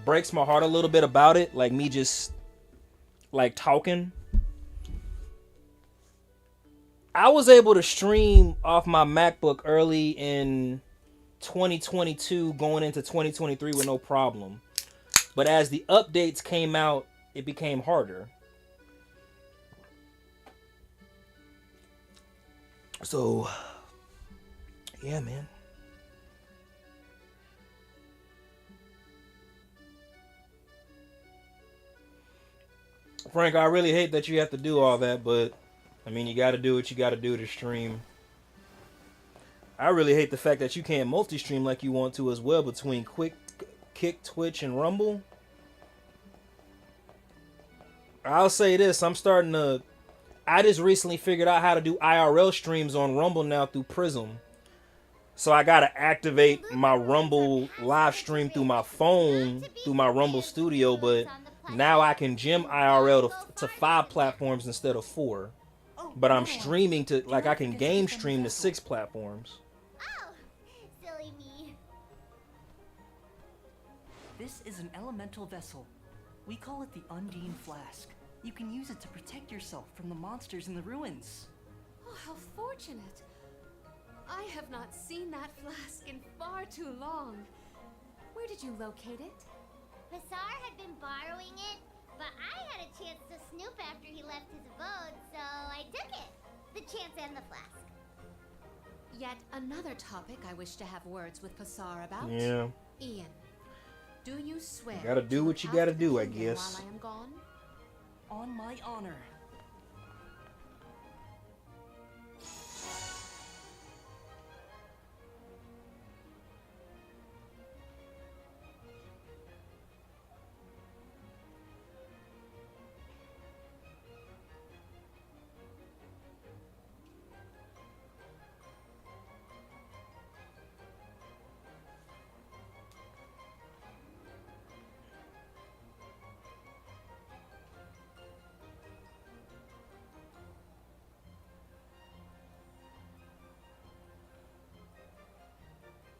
breaks my heart a little bit about it, like me just like talking. I was able to stream off my MacBook early in 2022 going into 2023 with no problem. But as the updates came out, it became harder. So, yeah, man. Frank, I really hate that you have to do all that, but I mean, you got to do what you got to do to stream. I really hate the fact that you can't multi-stream like you want to as well between Kick, Twitch, and Rumble. I'll say this, I just recently figured out how to do IRL streams on Rumble now through Prism. So I got to activate my Rumble live stream through my phone, through my Rumble Studio, but now I can gem IRL to 5 platforms instead of 4. But I'm streaming to, like, I can game stream to 6 platforms. Oh, silly me. This is an elemental vessel. We call it the Undine Flask. You can use it to protect yourself from the monsters in the ruins. Oh, how fortunate. I have not seen that flask in far too long. Where did you locate it? Bassar had been borrowing it, but I had a chance to snoop after he left his abode, so I took it. The chance and the flask. Yet another topic I wish to have words with Bassar about. Yeah. Ian, do you swear You gotta do what you gotta do, I guess. while I am gone? On my honor.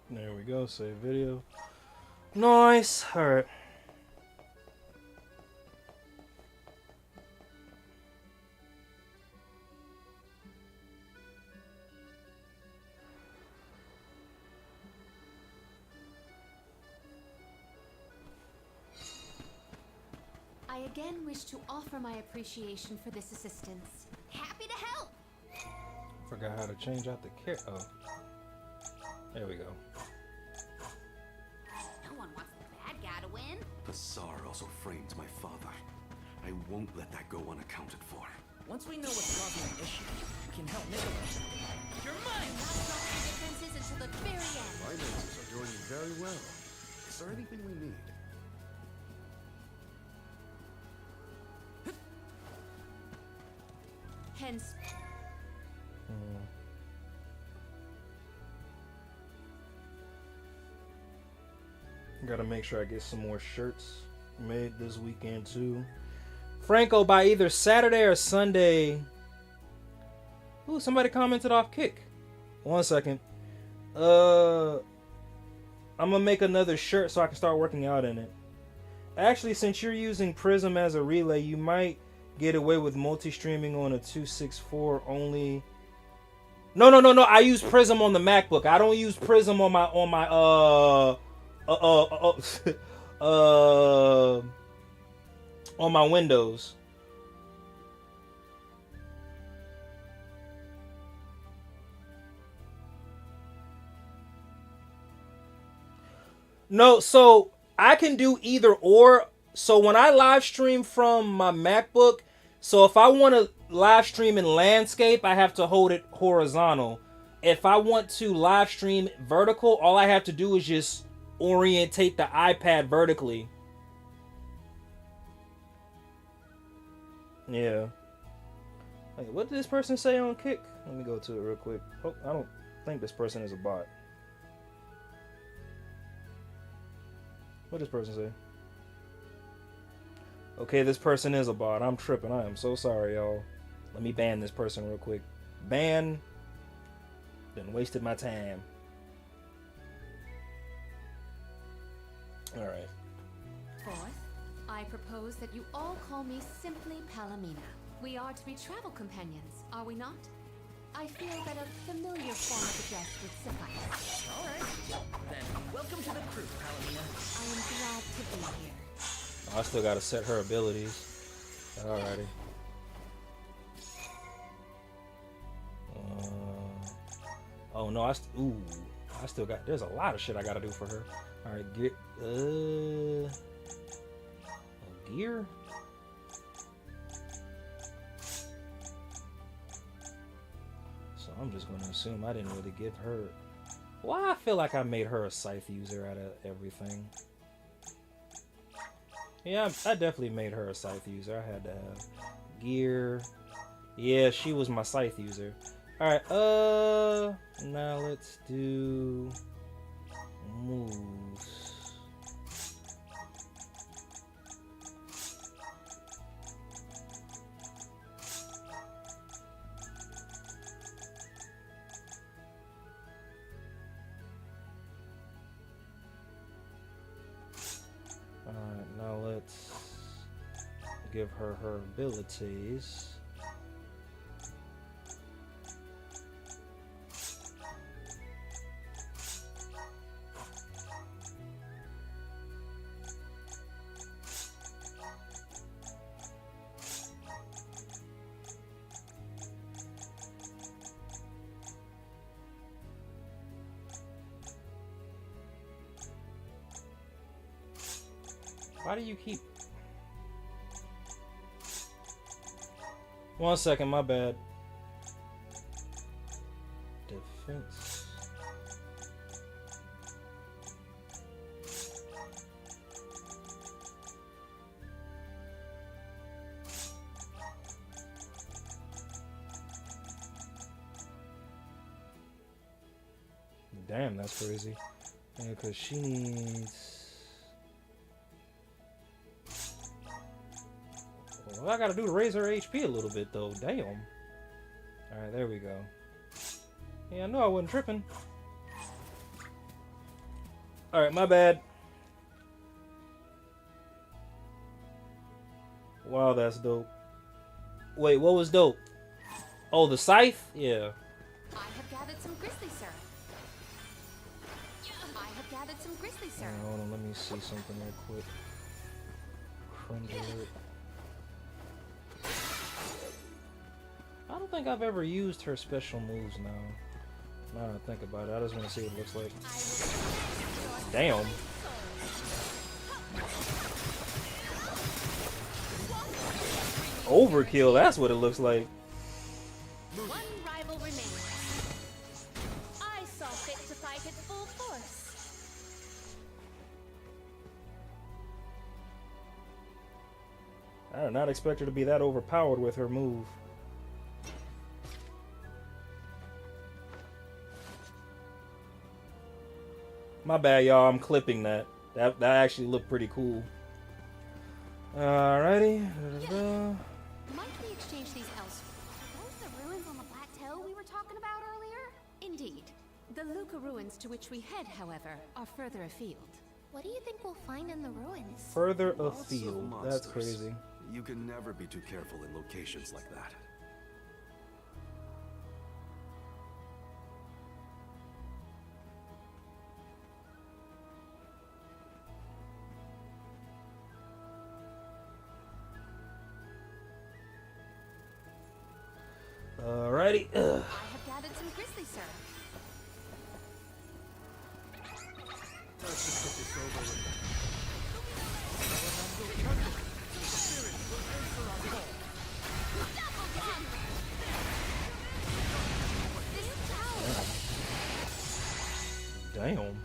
There we go, save video. Nice. Alright. I again wish to offer my appreciation for this assistance. Happy to help. Forgot how to change out the oh. There we go. No one wants the bad guy to win. Bassar also framed my father. I won't let that go unaccounted for. Once we know what's causing the issue, we can help Nicholas. You're mine! Not dropping defenses until the very end. Finances are doing very well. Is there anything we need? Hence. Gotta make sure I get some more shirts made this weekend too. Franco, by either Saturday or Sunday. Ooh, somebody commented off Kick. 1 second. I'm gonna make another shirt so I can start working out in it. Actually, since you're using Prism as a relay, you might get away with multi-streaming on a 264 only. No. I use Prism on the MacBook. I don't use Prism on my on my Windows. No, so I can do either or. So when I live stream from my MacBook, so if I want to live stream in landscape, I have to hold it horizontal. If I want to live stream vertical, all I have to do is just orientate the iPad vertically. Yeah. Wait, what did this person say on Kick? Let me go to it real quick. Oh, I don't think this person is a bot. What does this person say? Okay, this person is a bot. I'm tripping. I am so sorry, y'all. Let me ban this person real quick. Ban. Then wasted my time. Alright. Fourth, I propose that you all call me simply Palomina. We are to be travel companions, are we not? I feel that a familiar form of address would suffice. Alright. Then, welcome to the crew, Palomina. I am glad to be here. Oh, I still gotta set her abilities. Alrighty. Oh no, I still got. There's a lot of shit I gotta do for her. All right, get gear. So I'm just gonna assume I didn't really give her. Well, I feel like I made her a scythe user out of everything. Yeah, I definitely made her a scythe user. I had to have gear. Yeah, she was my scythe user. Alright, now let's do moves. Alright, now let's give her her abilities. Why do you keep... 1 second, my bad. Defense. Damn, that's crazy. Yeah, because she needs... What I gotta do to raise her HP a little bit, though. Damn. Alright, there we go. Yeah, I knew I wasn't tripping. Alright, my bad. Wow, that's dope. Wait, what was dope? Oh, the scythe? Yeah. I have gathered some grizzly syrup. I have gathered some grizzly syrup. Hold on, let me see something real quick. Crumble it. I don't think I've ever used her special moves now. Now that I think about it, I just want to see what it looks like. Damn. Overkill, that's what it looks like. One rival remains. I saw fit to fight at full force. I did not expect her to be that overpowered with her move. My bad, y'all. I'm clipping that. That actually looked pretty cool. Alrighty. Might we exchange these elsewhere? Are those the ruins on the plateau we were talking about earlier? Indeed. The Luca ruins to which we head, however, are further afield. What do you think we'll find in the ruins? Further Lots of afield. That's monsters. crazy. You can never be too careful in locations like that. Alrighty. I have gathered some grizzly syrup. Let's just get this over with. Damn.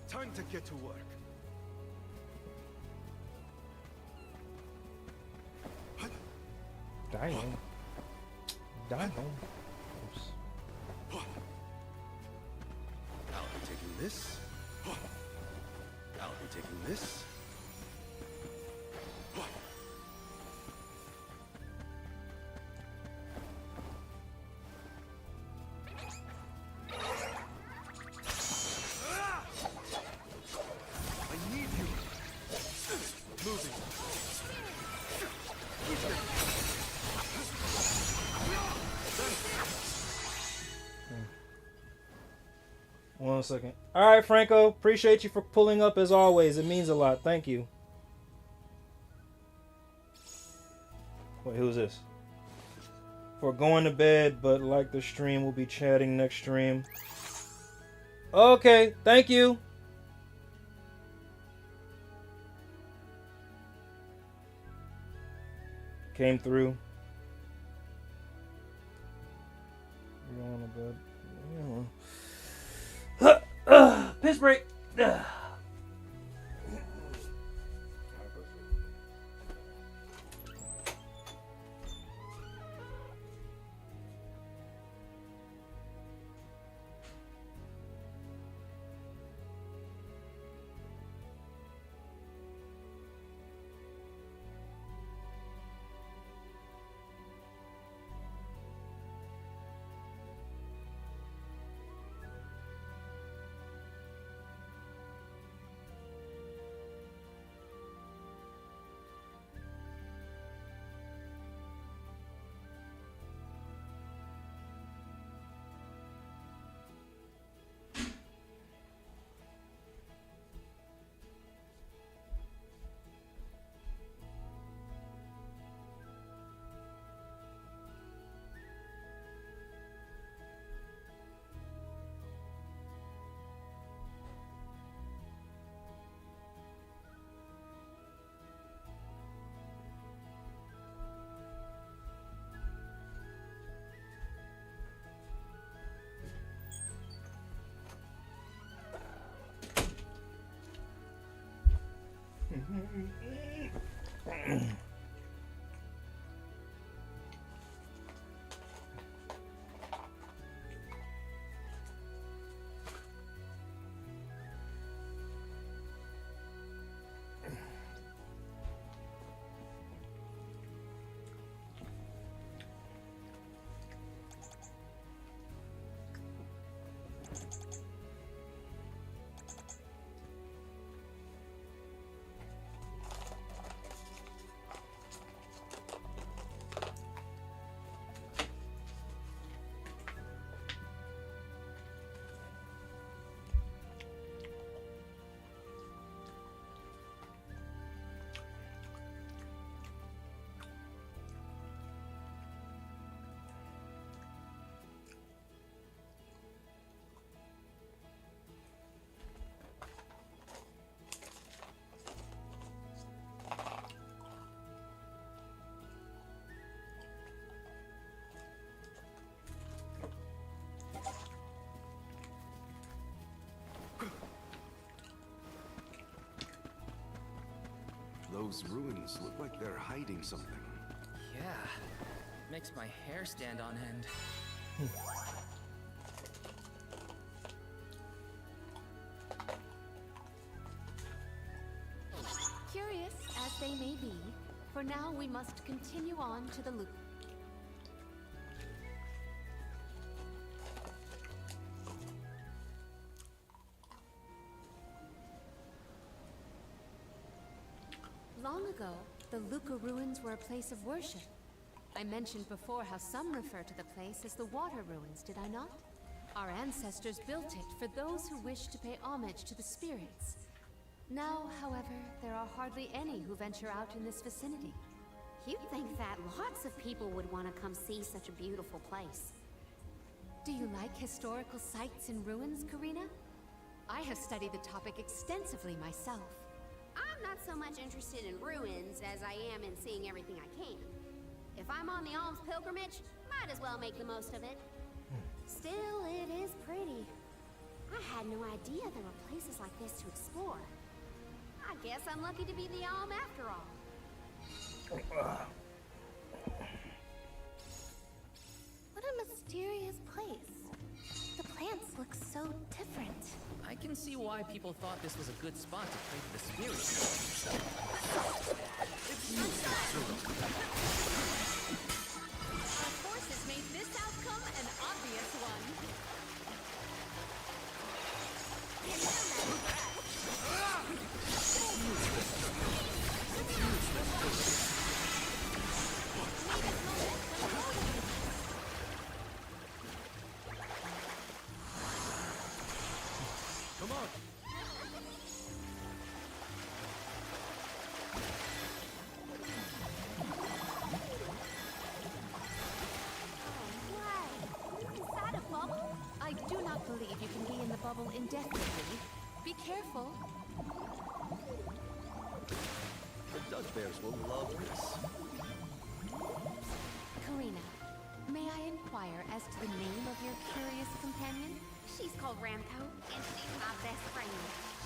Time to get to work. Damn. Damn. Oops. I'll be taking this. I'll be taking this. I need you. Moving. 1 second. All right, Franco. Appreciate you for pulling up as always. It means a lot. Thank you. Wait, who's this? For going to bed, but like the stream, we'll be chatting next stream. Okay, thank you. Came through. You're going to bed. Piss break. Those ruins look like they're hiding something. Yeah. Makes my hair stand on end. Curious as they may be, for now we must continue on to the loop. Long ago, the Luca ruins were a place of worship. I mentioned before how some refer to the place as the Water Ruins, did I not? Our ancestors built it for those who wished to pay homage to the spirits. Now, however, there are hardly any who venture out in this vicinity. You'd think that lots of people would want to come see such a beautiful place. Do you like historical sites and ruins, Karina? I have studied the topic extensively myself. I'm not so much interested in ruins as I am in seeing everything I can. If I'm on the alms pilgrimage, might as well make the most of it. Still, it is pretty. I had no idea there were places like this to explore. I guess I'm lucky to be the alm after all. What a mysterious place. The plants look so different. I can see why people thought this was a good spot to pray for the spirits. Our forces made this outcome an obvious one. Come on! Inside a bubble? I do not believe you can be in the bubble indefinitely. Be careful. The Dud Bears will love this. Karina, may I inquire as to the name of your curious companion? She's called Ramco, and she's my best friend.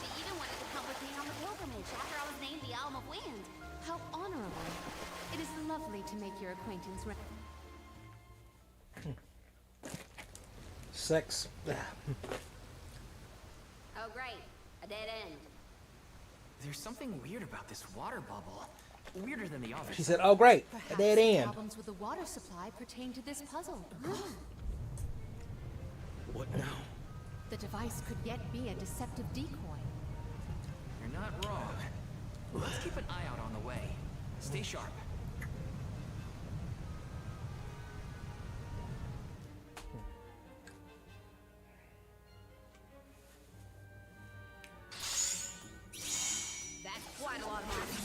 She even wanted to come with me on the pilgrimage after I was named the Alm of Wind. How honorable. It is lovely to make your acquaintance, Sex. Oh great, a dead end. There's something weird about this water bubble. Weirder than the others. She said, "Oh great, a Perhaps dead the end." problems with the water supply pertain to this puzzle. What now? The device could yet be a deceptive decoy. You're not wrong. Let's keep an eye out on the way. Stay sharp. That's quite a lot of money.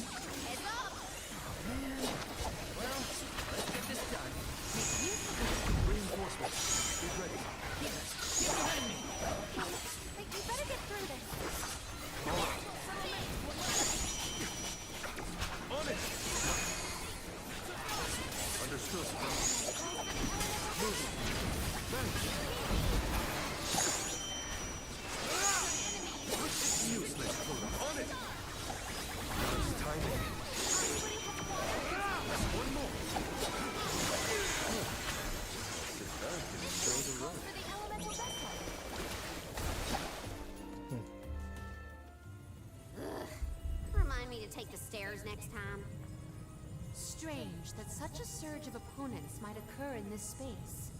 Heads up! Well, let's get this done. Reinforcements. Get ready. Get behind me. Wait, you better get through this. On it! Understood. Moving. Thanks. It's useless. On it! Nice timing. One more. Sit back and enjoy the run. Remind me to take the stairs next time. Strange that such a surge of opponents might occur in this space.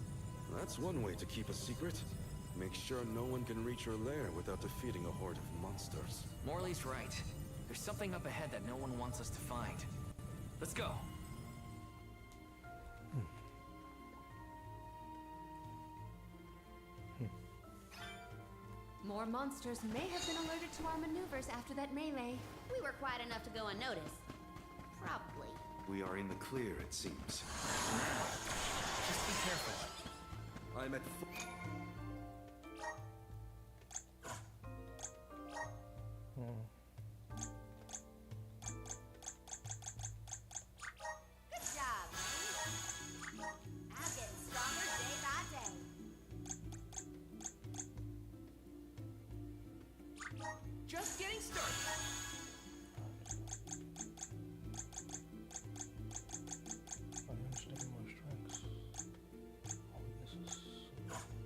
That's one way to keep a secret. Make sure no one can reach your lair without defeating a horde of monsters. Morley's right. There's something up ahead that no one wants us to find. Let's go. More monsters may have been alerted to our maneuvers after that melee. We were quiet enough to go unnoticed. Probably. We are in the clear, it seems. Just be careful. I'm at Good job, man. I'm getting stronger day by day. Just getting started.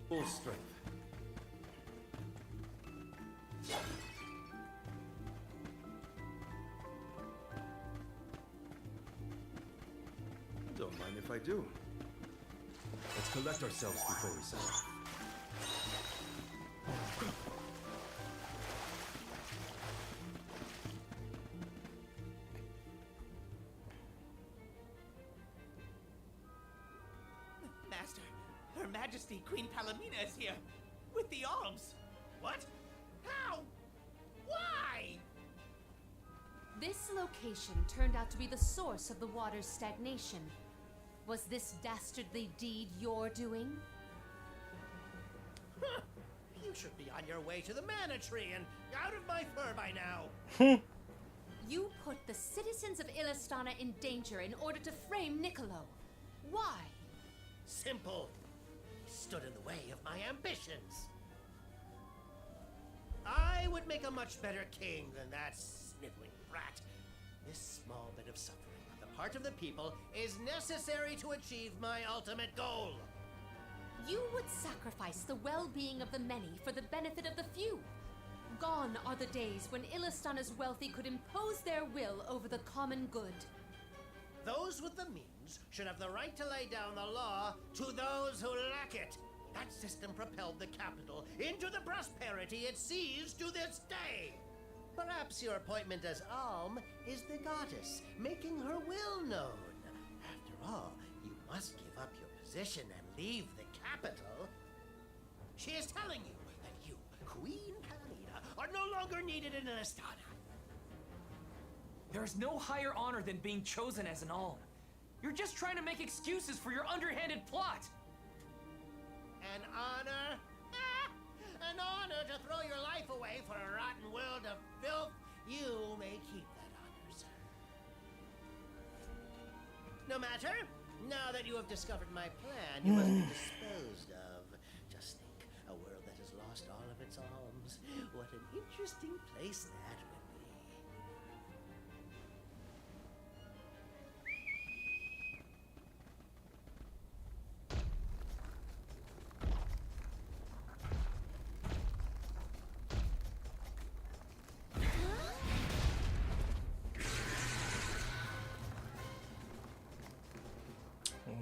full strength. Don't mind if I do. Let's collect ourselves before we set off. Majesty Queen Palomina is here. With the alms. What? How? Why? This location turned out to be the source of the water's stagnation. Was this dastardly deed your doing? Huh. You should be on your way to the Mana Tree and out of my fur by now. You put the citizens of Illistana in danger in order to frame Niccolo. Why? Simple. He stood in the way of my ambitions. I would make a much better king than that sniveling brat. This small bit of suffering on the part of the people is necessary to achieve my ultimate goal. You would sacrifice the well-being of the many for the benefit of the few. Gone are the days when Illistana's wealthy could impose their will over the common good. Those with the means should have the right to lay down the law to those who lack it. That system propelled the capital into the prosperity it sees to this day. Perhaps your appointment as Alm is the goddess, making her will known. After all, you must give up your position and leave the capital. She is telling you that you, Queen Palomina, are no longer needed in Illistana. There is no higher honor than being chosen as an alm. You're just trying to make excuses for your underhanded plot. An honor? Ah, an honor to throw your life away for a rotten world of filth? You may keep that honor, sir. No matter. Now that you have discovered my plan, you must be disposed of. Just think, a world that has lost all of its alms. What an interesting place that would be.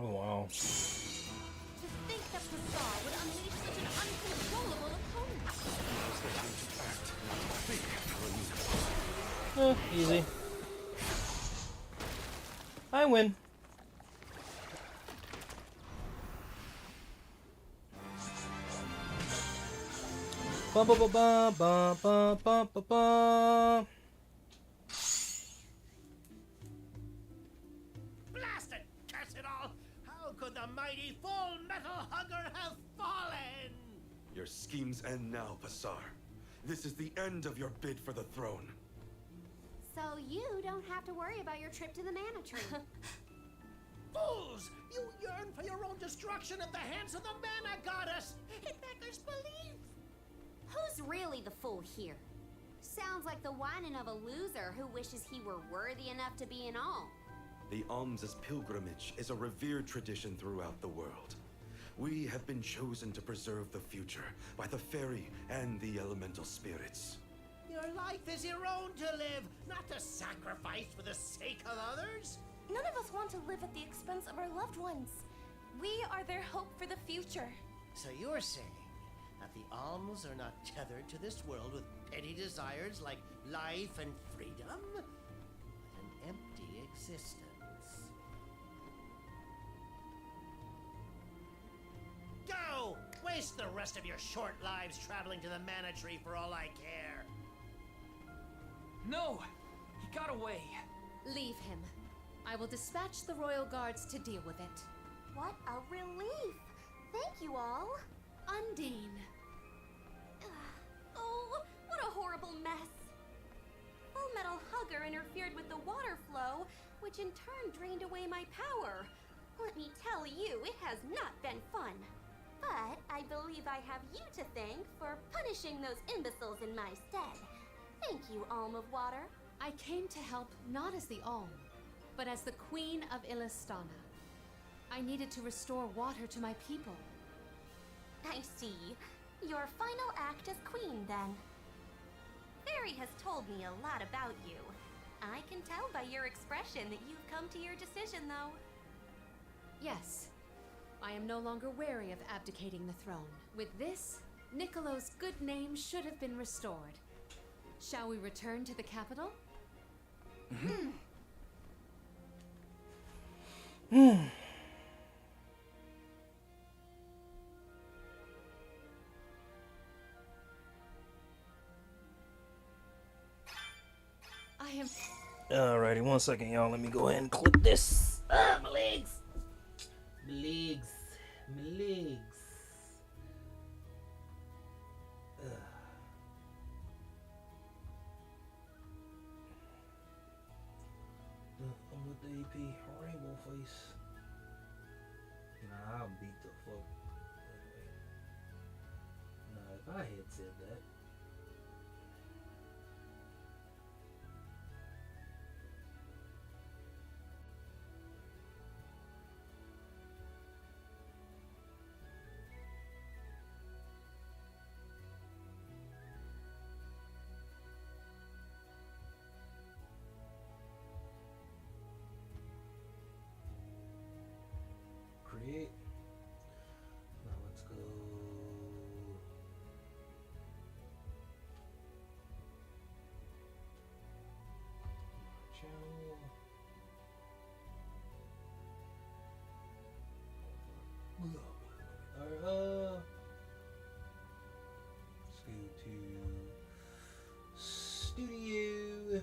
Oh wow. To think that Bazaar would unleash such an uncontrollable opponent. Easy. I win. Ba ba ba ba ba ba ba ba ba. Blast it! Curse it all! How could the mighty Full Metal Hugger have fallen? Your schemes end now, Basar. This is the end of your bid for the throne. So you don't have to worry about your trip to the Mana Tree. Fools! You yearn for your own destruction at the hands of the Mana Goddess! It beggars belief! Who's really the fool here? Sounds like the whining of a loser who wishes he were worthy enough to be an alm. The alms' pilgrimage is a revered tradition throughout the world. We have been chosen to preserve the future by the fairy and the elemental spirits. Your life is your own to live, not to sacrifice for the sake of others. None of us want to live at the expense of our loved ones. We are their hope for the future. So you're saying that the alms are not tethered to this world with petty desires like life and freedom, but an empty existence. Go! Waste the rest of your short lives traveling to the Mana Tree for all I care. No! He got away. Leave him. I will dispatch the royal guards to deal with it. What a relief! Thank you all. Undine. Oh, what a horrible mess. Full Metal Hugger interfered with the water flow, which in turn drained away my power. Let me tell you, it has not been fun. But I believe I have you to thank for punishing those imbeciles in my stead. Thank you, Alm of Water. I came to help not as the Alm, but as the Queen of Illistana. I needed to restore water to my people. I see. Your final act as queen, then. Fairy has told me a lot about you. I can tell by your expression that you've come to your decision, though. Yes. I am no longer wary of abdicating the throne. With this, Niccolo's good name should have been restored. Shall we return to the capital? am. Alrighty, 1 second, y'all. Let me go ahead and clip this. Ah, my legs. My legs. My legs. I'm with the AP Rainbow Face. Nah, I'll beat the fuck. Anyway. Nah, if I had said that. Create. Now let's go. Channel. Alright, let's go to studio.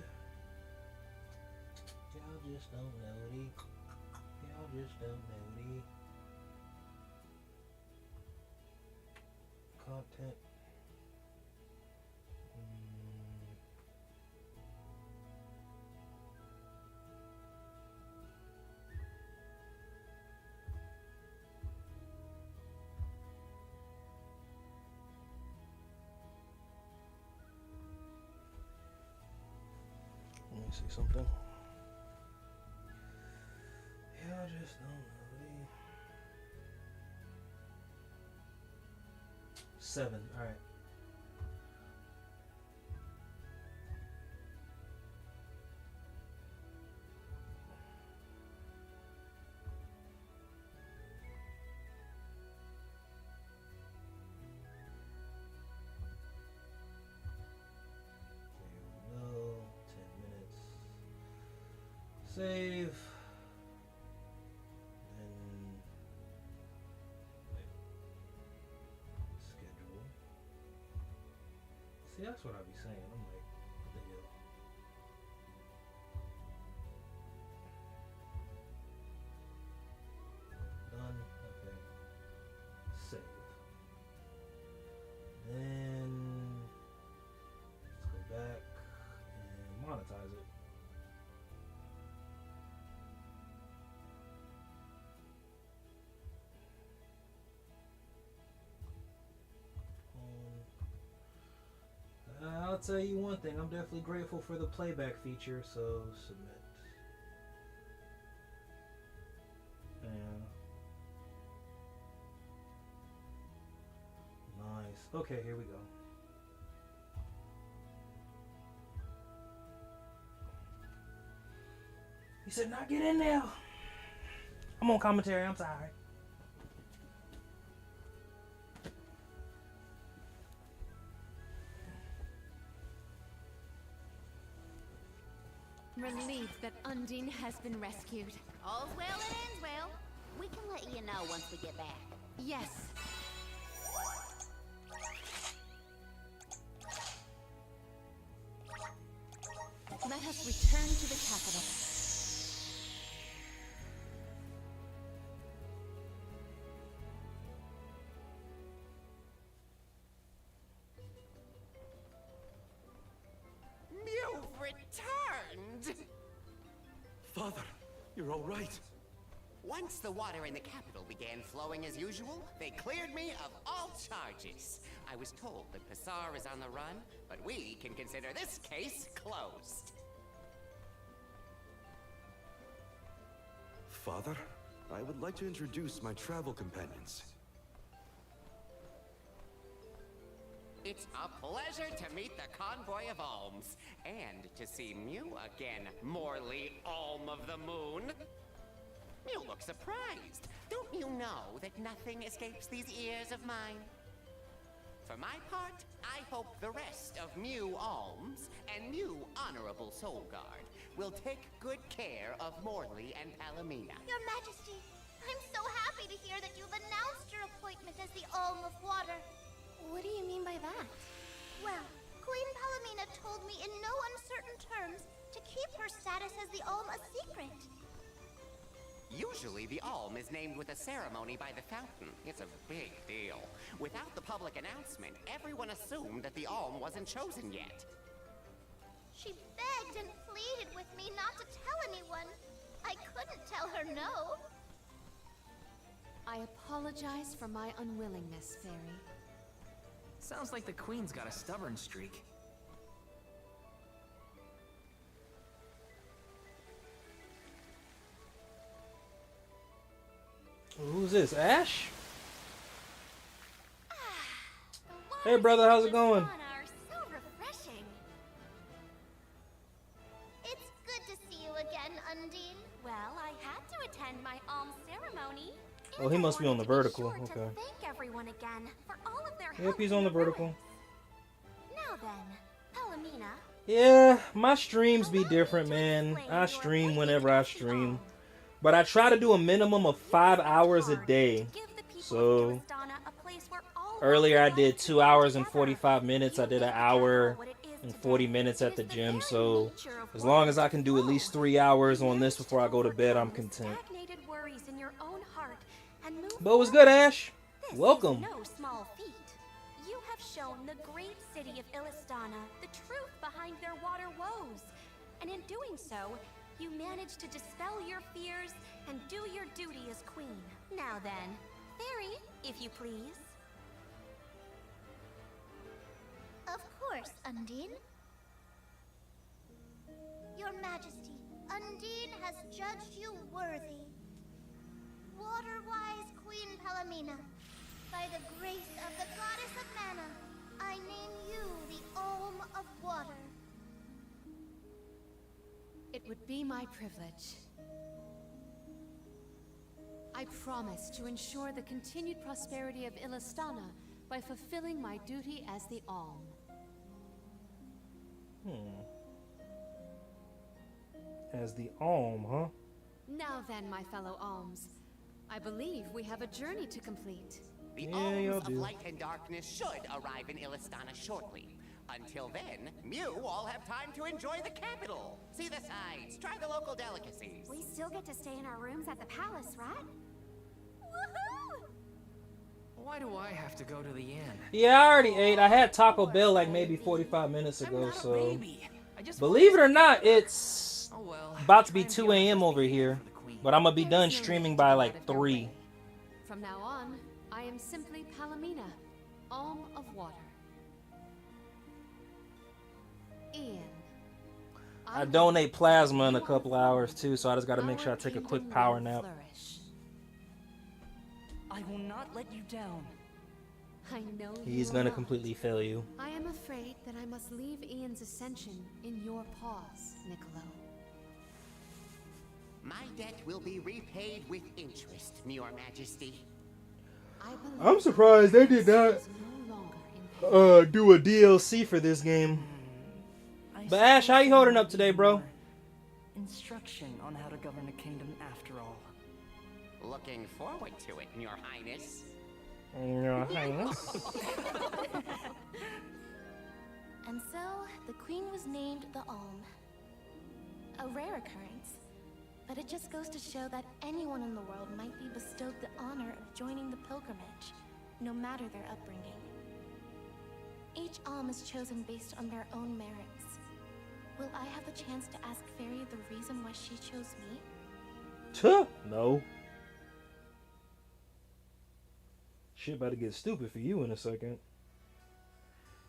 Y'all just don't know it. Y'all just don't know it. Content. Let me see something. Y'all just don't know it. 7, alright. There we go. 10 minutes. Save. See, that's what I be saying. I'm like, what the hell? Done. Okay. Save. Then let's go back and monetize it. I'll tell you one thing, I'm definitely grateful for the playback feature, so submit. Yeah. Nice. Okay, here we go. He said, not get in there. I'm on commentary, I'm sorry. Relieved that Undine has been rescued. All's well that ends well. We can let you know once we get back. Yes. Let us return to the capital. You've returned! Father, you're all right. Once the water in the capital began flowing as usual, they cleared me of all charges. I was told that Passar is on the run, but we can consider this case closed. Father, I would like to introduce my travel companions. It's a pleasure to meet the Convoy of Alms, and to see Mew again, Morley Alm of the Moon. You look surprised. Don't you know that nothing escapes these ears of mine? For my part, I hope the rest of Mew Alms and Mew Honorable Soul Guard will take good care of Morley and Palomina. Your Majesty, I'm so happy to hear that you've announced your appointment as the Alm of Water. What do you mean by that? Well, Queen Palomina told me in no uncertain terms to kept her status as the Alm a secret. Usually, the Alm is named with a ceremony by the fountain. It's a big deal. Without the public announcement, everyone assumed that the Alm wasn't chosen yet. She begged and pleaded with me not to tell anyone. I couldn't tell her no. I apologize for my unwillingness, Fairy. Sounds like the Queen's got a stubborn streak. Who's this? Ash? Hey, brother, how's it going? Are so refreshing. It's good to see you again, Undine. Well, I had to attend my Alm ceremony. Oh, he must be on the vertical. Sure Okay. to thank everyone again for all of their Yep, help he's in on the ruins. vertical. Now then, Palomina, Yeah, my streams be different, man. I stream whenever I stream. But I try to do a minimum of 5 hours a day. So earlier I did 2 hours and 45 minutes. I did an hour and 40 minutes at the gym. So as long as I can do at least 3 hours on this before I go to bed, I'm content. stagnated worries in your own heart and move But what's good, Ash? This Welcome. is no small feat. You have shown the great city of Illistana the truth behind their water woes. And in doing so, you managed to dispel your fears and do your duty as queen. Now then, Fairy, if you please. Of course, Undine. Your Majesty, Undine has judged you worthy. Water-wise Queen Palomina, by the grace of the Goddess of Mana, I name you the Alm of Water. It would be my privilege. I promise to ensure the continued prosperity of Illistana by fulfilling my duty as the Alm. As the Alm, huh? Now then, my fellow Alms, I believe we have a journey to complete. The Yeah, y'all Alms of do. Light and Darkness should arrive in Illistana shortly. Until then, you all have time to enjoy the capital. See the sights, try the local delicacies. We still get to stay in our rooms at the palace, right? Woohoo! Why do I have to go to the inn? Yeah, I already ate. I had Taco Bell like maybe 45 minutes ago, so believe it or not, it's about to be 2 a.m. over here. But I'm gonna be done streaming by like 3. From now on, I am simply Palomina, Alm of Water. Ian. I donate plasma in a couple hours too, so I just gotta make sure I take a quick power nap. I will not let you down. I know He's you gonna will not. completely fail you. I am afraid that I must leave Ian's ascension in your paws, Niccolo. My debt will be repaid with interest, Your Majesty. I believe I'm surprised they did not no longer in do a DLC for this game. But Ash, how you holding up today, bro? Instruction on how to govern a kingdom after all. Looking forward to it, Your Highness. Your Highness. And so, the queen was named the Alm. A rare occurrence, but it just goes to show that anyone in the world might be bestowed the honor of joining the pilgrimage, no matter their upbringing. Each Alm is chosen based on their own merits. Will I have the chance to ask Fairy the reason why she chose me? Tuh, no. Shit about to get stupid for you in a second.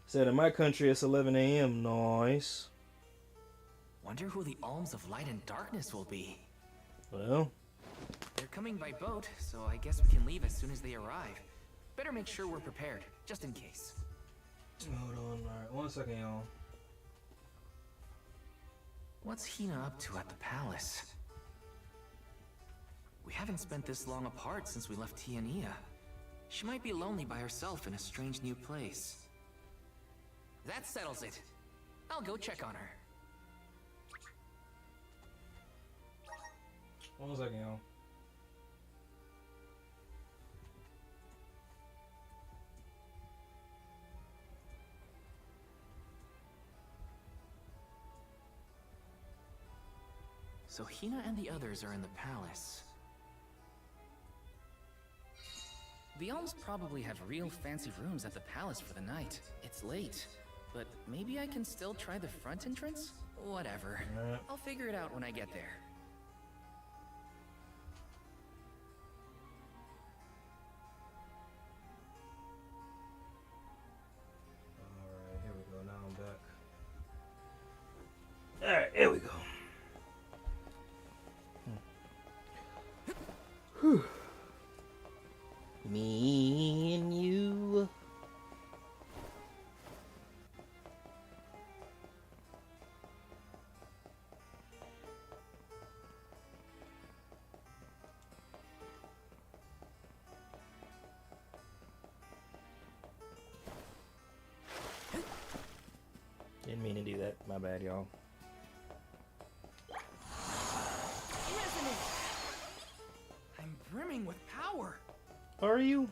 Said in my country it's 11 a.m. Nice. Wonder who the Alms of Light and Darkness will be. Well, They're coming by boat, so I guess we can leave as soon as they arrive. Better make sure we're prepared, just in case. hold on. Alright, 1 second, y'all. What's Hina up to at the palace? We haven't spent this long apart since we left Tiania. She might be lonely by herself in a strange new place. That settles it. I'll go check on her. 1 second, y'all. So Hina and the others are in the palace. The Alms probably have real fancy rooms at the palace for the night. It's late, but maybe I can still try the front entrance? Whatever. I'll figure it out when I get there. Alright, here we go. Now I'm back. Alright, here we go. Whew. Me and you. Didn't mean to do that. My bad, y'all. I'm brimming with power. Are you?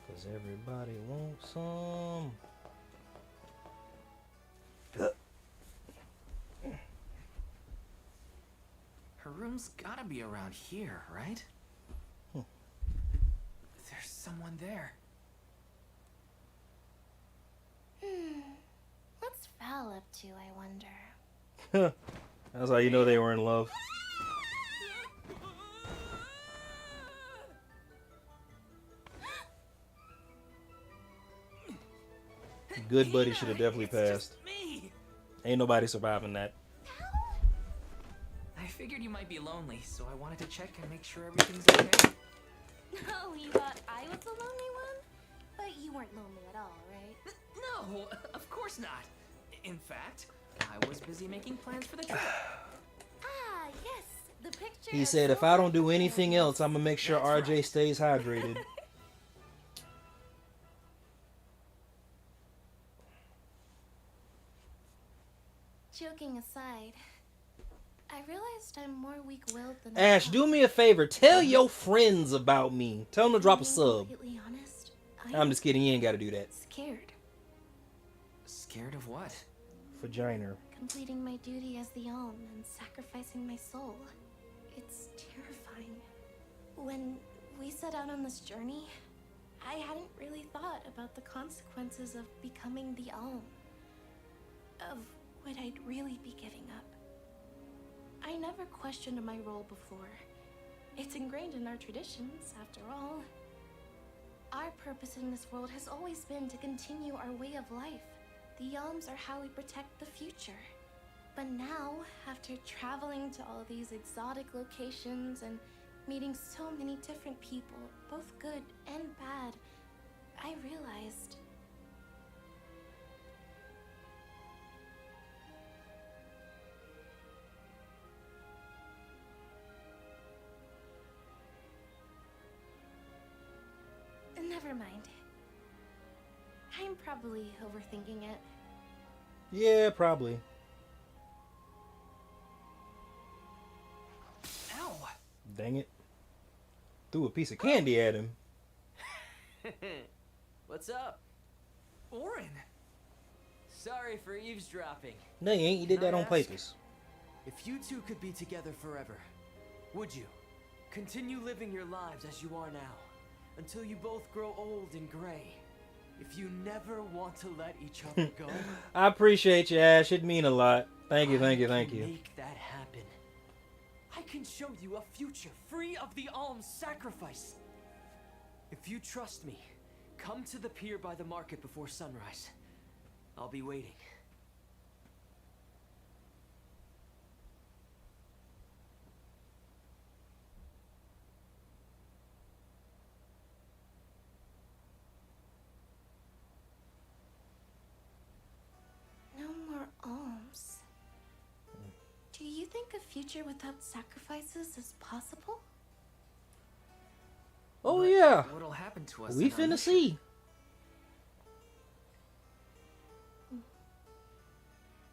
Cause everybody wants some. Her room's gotta be around here, right? There's someone there. What's Val up to, I wonder? That's how you know they were in love. Good buddy should have definitely passed. Ain't nobody surviving that. I figured you might be lonely, so I wanted to check and make sure everything's okay. Oh, you thought I was the lonely one? But you weren't lonely at all, right? No, of course not. In fact, I was busy making plans for the trip. Ah, yes, the picture. He said, if I don't do anything else, I'm gonna make sure RJ stays hydrated. Joking aside, I realized I'm more weak-willed than Ash, do me a favor. Tell your friends about me. Tell them to drop a sub. Completely honest, I'm just kidding. You ain't got to do that. Scared. Scared of what? Vagina. Completing my duty as the Alm and sacrificing my soul. It's terrifying. When we set out on this journey, I hadn't really thought about the consequences of becoming the Alm. Of what I'd really be giving up. I never questioned my role before. It's ingrained in our traditions, after all. Our purpose in this world has always been to continue our way of life. The Alms are how we protect the future. But now, after traveling to all these exotic locations and meeting so many different people, both good and bad, I realized never mind. I'm probably overthinking it. Yeah, probably. Ow! Dang it. Threw a piece of candy at him. What's up? Orin! Sorry for eavesdropping. No, you ain't. You did Can I that on ask, purpose. If you two could be together forever, would you continue living your lives as you are now? Until you both grow old and gray. If you never want to let each other go. I appreciate you, Ash. It mean a lot. Thank you, thank you, thank you. Make that happen. I can show you a future free of the Alm's sacrifice. If you trust me, come to the pier by the market before sunrise. I'll be waiting. No more alms. Do you think a future without sacrifices is possible? Oh yeah. What'll happen to us? We in our finna mission? see.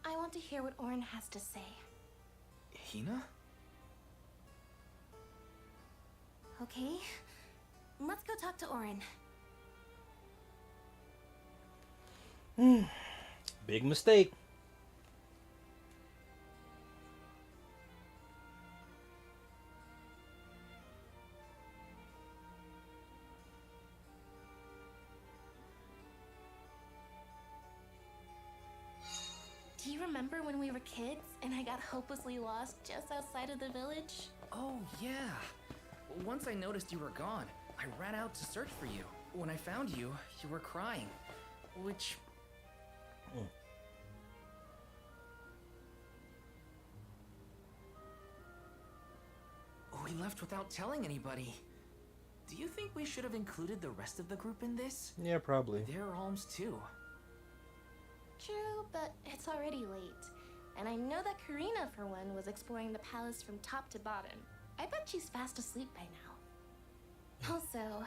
I want to hear what Orin has to say. Hina? Okay, let's go talk to Orin. Big mistake. Do you remember when we were kids and I got hopelessly lost just outside of the village? Oh, yeah. Once I noticed you were gone, I ran out to search for you. When I found you, you were crying. Which... We left without telling anybody. Do you think we should have included the rest of the group in this? Yeah, probably. They're alms too. True, but it's already late. And I know that Karina, for one, was exploring the palace from top to bottom. I bet she's fast asleep by now. Also,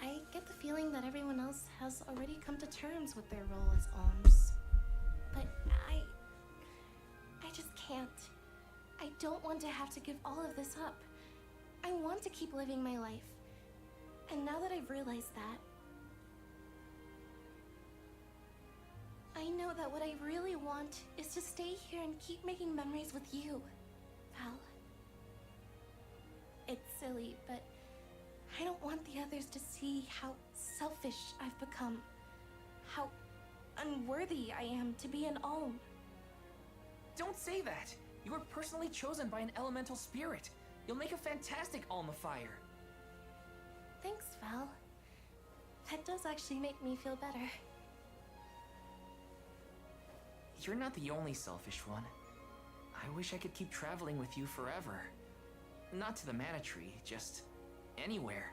I get the feeling that everyone else has already come to terms with their role as alms. But I just can't. I don't want to have to give all of this up. I want to keep living my life. And now that I've realized that, I know that what I really want is to stay here and keep making memories with you, Val. It's silly, but I don't want the others to see how selfish I've become. How unworthy I am to be an Alm. Don't say that! You were personally chosen by an elemental spirit. You'll make a fantastic Alma Fire. Thanks, Val. That does actually make me feel better. You're not the only selfish one. I wish I could keep traveling with you forever. Not to the Mana Tree, just anywhere.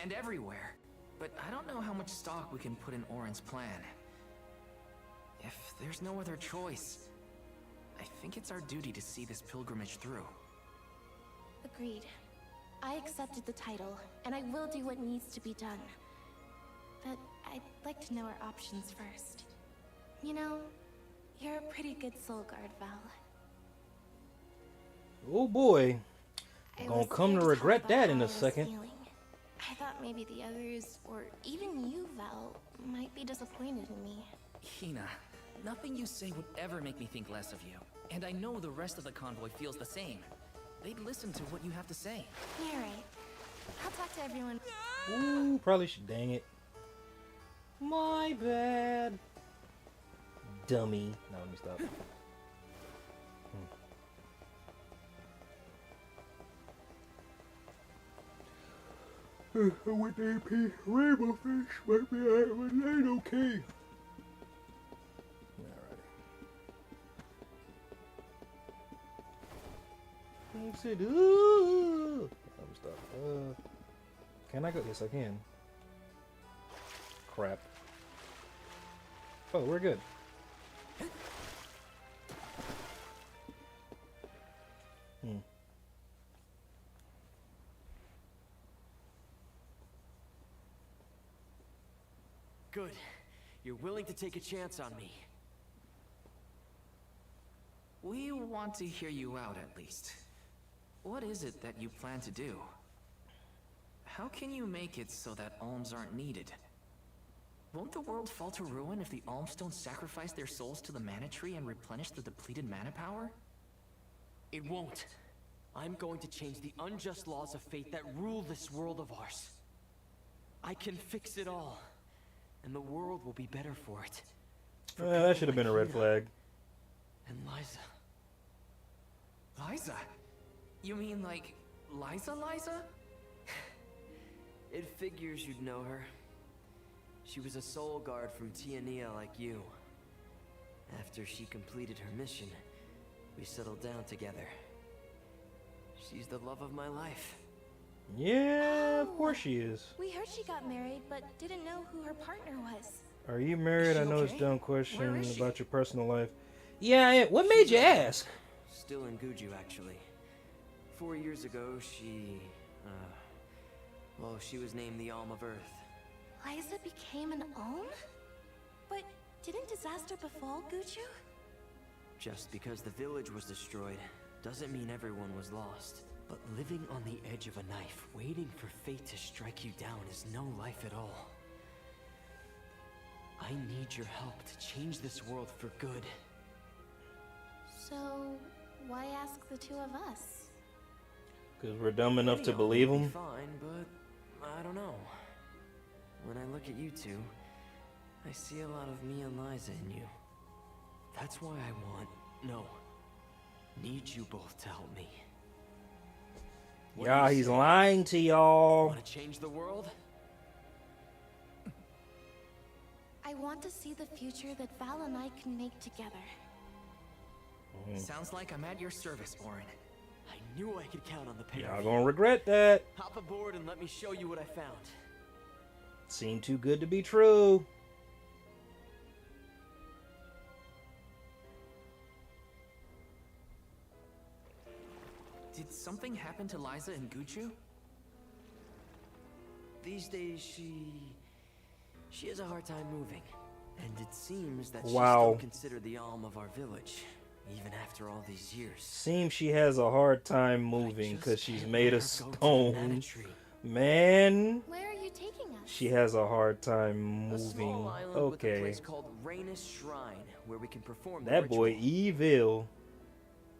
And everywhere. But I don't know how much stock we can put in Orin's plan. If there's no other choice, I think it's our duty to see this pilgrimage through. Agreed. I accepted the title, and I will do what needs to be done. But I'd like to know our options first. You know, you're a pretty good soul guard, Val. Oh boy. I Gonna was come to scared regret talk that about in how a I was second. feeling. I thought maybe the others, or even you, Val, might be disappointed in me. Hina, nothing you say would ever make me think less of you. And I know the rest of the convoy feels the same. They'd listen to what you have to say. You're right. I'll talk to everyone. Ooh, probably should. Dang it. My bad. Dummy. No, let me stop. With AP Rainbow Fish, might be ain't okay. Alrighty. Said, ooh. Let me stop. Can I go? Yes, I can. Crap. Oh, we're good. Good. You're willing to take a chance on me. We want to hear you out at least. What is it that you plan to do? How can you make it so that alms aren't needed? Won't the world fall to ruin if the alms don't sacrifice their souls to the Mana Tree and replenish the depleted mana power? It won't. I'm going to change the unjust laws of fate that rule this world of ours. I can fix it all, and the world will be better for it. That should have been a red flag. And Liza. Liza? You mean like Liza? It figures you'd know her. She was a soul guard from Tiania like you. After she completed her mission, we settled down together. She's the love of my life. Yeah, of course she is. We heard she got married, but didn't know who her partner was. Are you married? I know it's a dumb Where question is she? about your personal life. Yeah, what made you ask? still in Guju, actually. 4 years ago, she was named the Alm of Earth. Liza became an Alm? But didn't disaster befall Guju? Just because the village was destroyed doesn't mean everyone was lost. But living on the edge of a knife, waiting for fate to strike you down is no life at all. I need your help to change this world for good. So, why ask the two of us? Because we're dumb enough to Any believe would be him. Fine, but I don't know. When I look at you two, I see a lot of me and Liza in you. That's why I need you both to help me. What do Yeah, you he's say? lying to y'all. Want to change the world? I want to see the future that Val and I can make together. Sounds like I'm at your service, Orin. I knew I could count on the pair. Y'all gonna regret that. Hop aboard and let me show you what I found. Seemed too good to be true. Did something happen to Liza and Guchu? These days, she has a hard time moving. And it seems that she's Wow. still considered the Alm of our village, even after all these years. Seems she has a hard time moving because she's made of let her go to the Mana stone. Tree. Man, Where are you taking us? she has a hard time A moving. small island with a Okay. place called Rhaenys Shrine, where we can perform the That boy ritual. evil.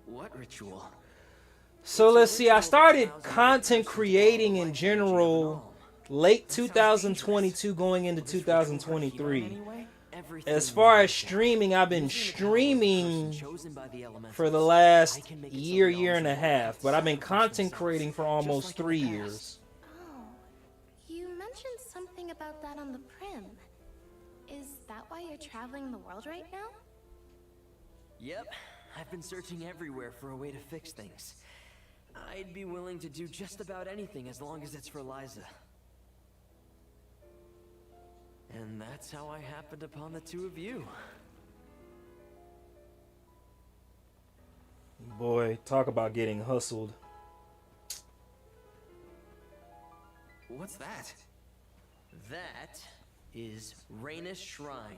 What ritual? So let's see, I started content creating in general late 2022 going into 2023. As far as streaming, I've been streaming for the last year and a half, but I've been content creating for almost 3 years. Oh, you mentioned something about that on the Prim. Is that why you're traveling the world right now? Yep, I've been searching everywhere for a way to fix things. I'd be willing to do just about anything as long as it's for Liza. And that's how I happened upon the two of you. Boy, talk about getting hustled. What's that? That is Rhaenys Shrine.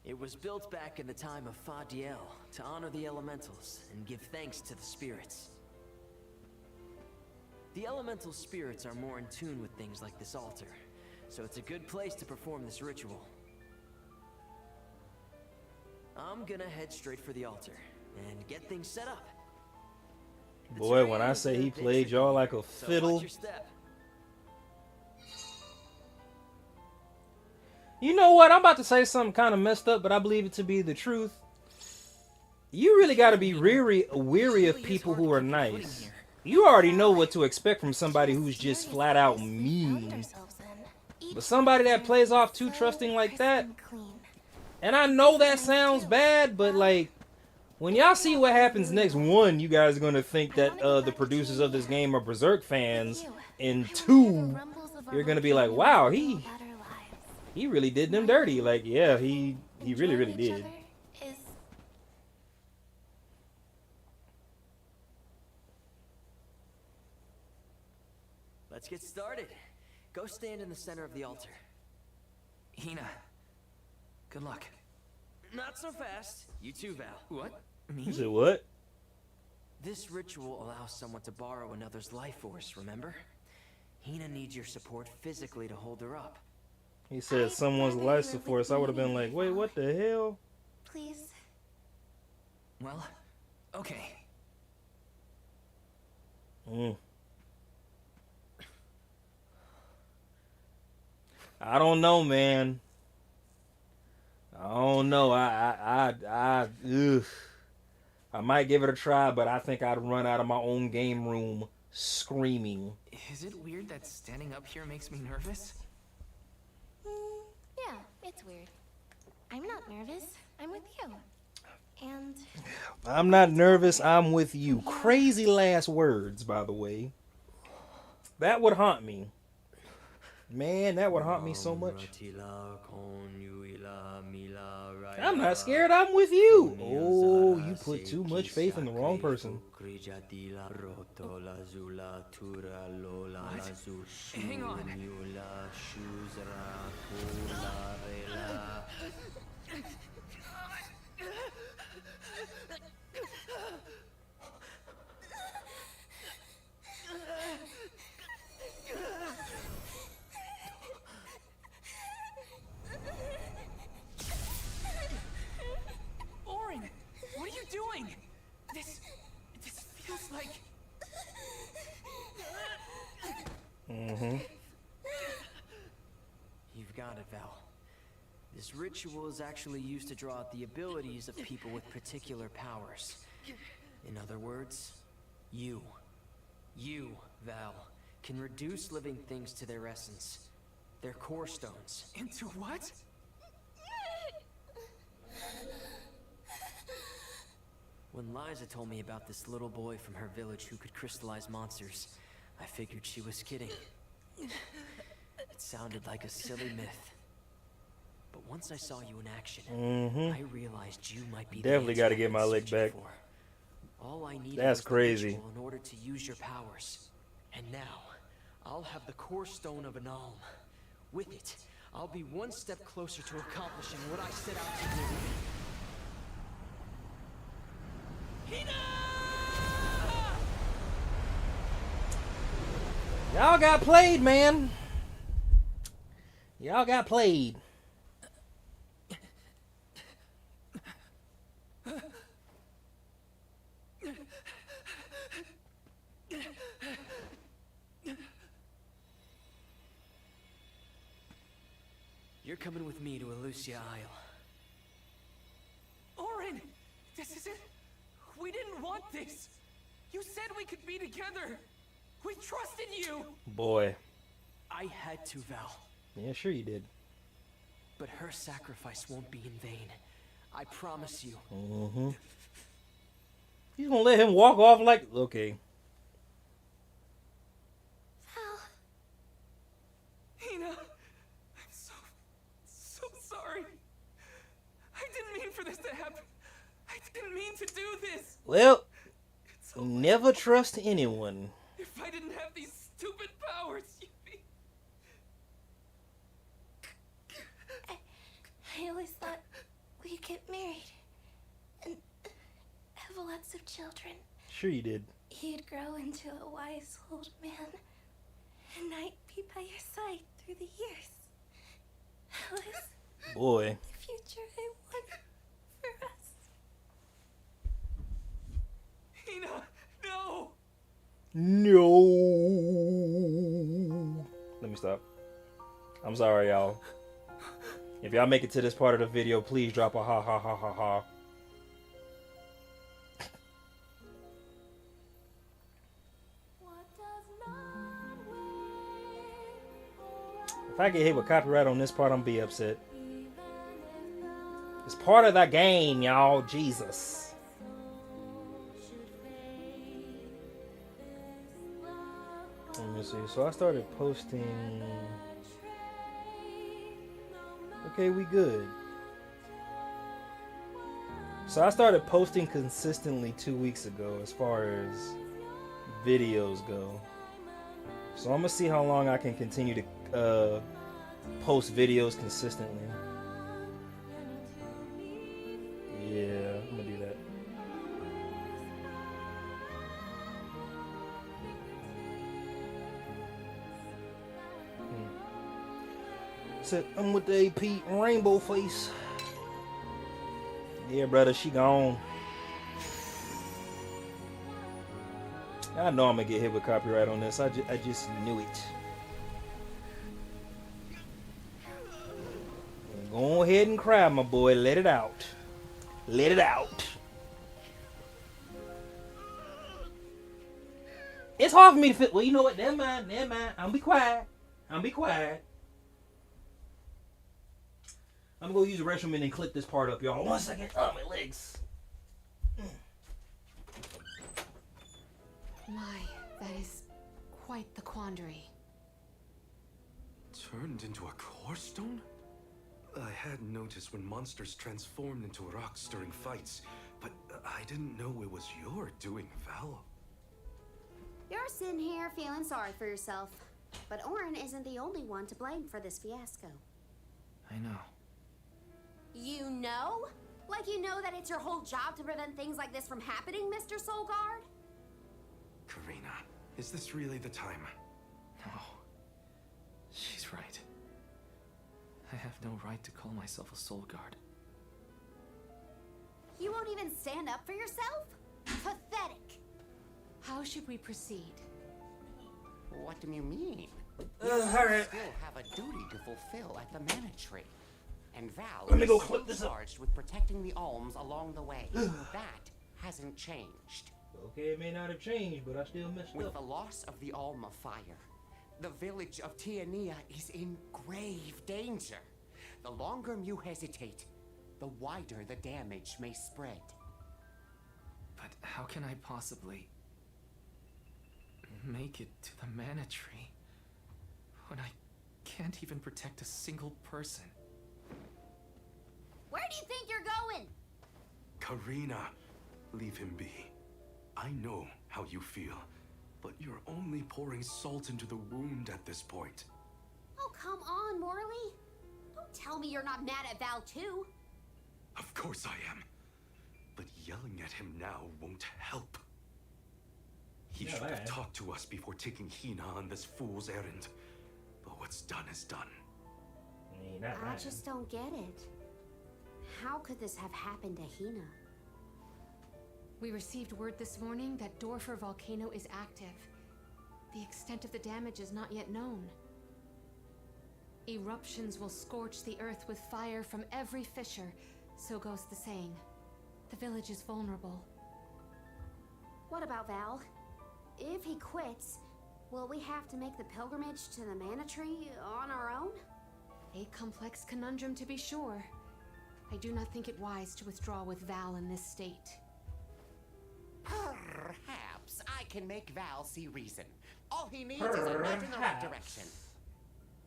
It was built back in the time of Fadiel to honor the elementals and give thanks to the spirits. The elemental spirits are more in tune with things like this altar, so it's a good place to perform this ritual. I'm gonna head straight for the altar and get things set up. The Boy, terrain when I is say a he bit played tricky, y'all like a so watch fiddle. your step. You know what? I'm about to say something kind of messed up, but I believe it to be the truth. You really got to be weary of people who are nice. You already know what to expect from somebody who's just flat out mean. But somebody that plays off too trusting like that, and I know that sounds bad, but like, when y'all see what happens next, one, you guys are going to think that the producers of this game are Berserk fans, and two, you're going to be like, wow, he really did them dirty. Like, yeah, he really did. Let's get started. Go stand in the center of the altar. Hina, good luck. Not so fast. You too, Val. What? He Me? said, what? This ritual allows someone to borrow another's life force, remember? Hina needs your support physically to hold her up. He said someone's life support. I would have been like, wait, what the hell? Please. Well, okay. I don't know, man. I don't know. I might give it a try, but I think I'd run out of my own game room screaming. Is it weird that standing up here makes me nervous? Yeah, it's weird. I'm not nervous. I'm with you. And I'm not nervous. I'm with you. Crazy last words, by the way. That would haunt me. Man, that would haunt me so much. I'm not scared. I'm with you. Oh, you put too much faith in the wrong person. Hang on. Orin, what are you doing? This feels like... You've got it, Val. This ritual is actually used to draw out the abilities of people with particular powers. In other words, you, Val, can reduce living things to their essence. Their core stones. Into what? When Liza told me about this little boy from her village who could crystallize monsters, I figured she was kidding. It sounded like a silly myth. But once I saw you in action, I realized you might be Definitely got to get my lick back. All I needed That's was the crazy. ritual in order to use your powers. And now, I'll have the core stone of an Alm. With it, I'll be one step closer to accomplishing what I set out to do. Y'all got played, man. Y'all got played. You're coming with me to Elusia Isle. Orin, this isn't... We didn't want this. You said we could be together. We trusted you. Boy. I had to, Val. Yeah, sure you did. But her sacrifice won't be in vain. I promise you. He's gonna let him walk off like... Okay. Hina, I'm so sorry. I didn't mean for this to happen. I didn't mean to do this. Well, never trust anyone. If I didn't have these stupid powers, you'd be... I always thought we'd get married and have lots of children. Sure you did. You'd grow into a wise old man, and I'd be by your side through the years. That was Boy. the future I wanted for us. Hina, no! No. Let me stop. I'm sorry, y'all. If y'all make it to this part of the video, please drop a ha ha ha ha ha. If I get hit with copyright on this part, I'm be upset. It's part of the game, y'all. Jesus. Let me see. So I started posting. Okay, we good. So I started posting consistently 2 weeks ago as far as videos go. So I'm gonna see how long I can continue to post videos consistently. Yeah, I'm gonna do that. Said I'm with the AP Rainbow Face. Yeah, brother, she gone. I know I'm gonna get hit with copyright on this. I just knew it. Go ahead and cry, my boy. Let it out. Let it out. It's hard for me to fit. Well, you know what? Never mind. Never mind. I'm be quiet. I'm be quiet. I'm gonna go use the restroom and then clip this part up, y'all. 1 second. Oh, my legs. My, that is quite the quandary. Turned into a core stone? I had noticed when monsters transformed into rocks during fights, but I didn't know it was your doing, Val. You're sitting here feeling sorry for yourself. But Orin isn't the only one to blame for this fiasco. I know. You know? Like you know that it's your whole job to prevent things like this from happening, Mr. Soulguard? Karina, is this really the time? No. She's right. I have no right to call myself a soul guard. You won't even stand up for yourself? Pathetic. How should we proceed? What do you mean? Alright. Still have a duty to fulfill at the Mana Tree. And Val Let me go is flip still this up. charged with protecting the alms along the way. That hasn't changed. Okay, it may not have changed, but I still messed With up. the loss of the Alma Fire, the village of Tiania is in grave danger. The longer you hesitate, the wider the damage may spread. But how can I possibly make it to the Mana Tree when I can't even protect a single person? Where do you think you're going? Karina, leave him be. I know how you feel, but you're only pouring salt into the wound at this point. Oh, come on, Morley. Don't tell me you're not mad at Val, too. Of course I am. But yelling at him now won't help. He should have talked to us before taking Hina on this fool's errand. But what's done is done. I just don't get it. How could this have happened to Hina? We received word this morning that Dorfer Volcano is active. The extent of the damage is not yet known. Eruptions will scorch the earth with fire from every fissure, so goes the saying. The village is vulnerable. What about Val? If he quits, will we have to make the pilgrimage to the Mana Tree on our own? A complex conundrum, to be sure. I do not think it wise to withdraw with Val in this state. Perhaps I can make Val see reason. All he needs is a nudge in the right direction.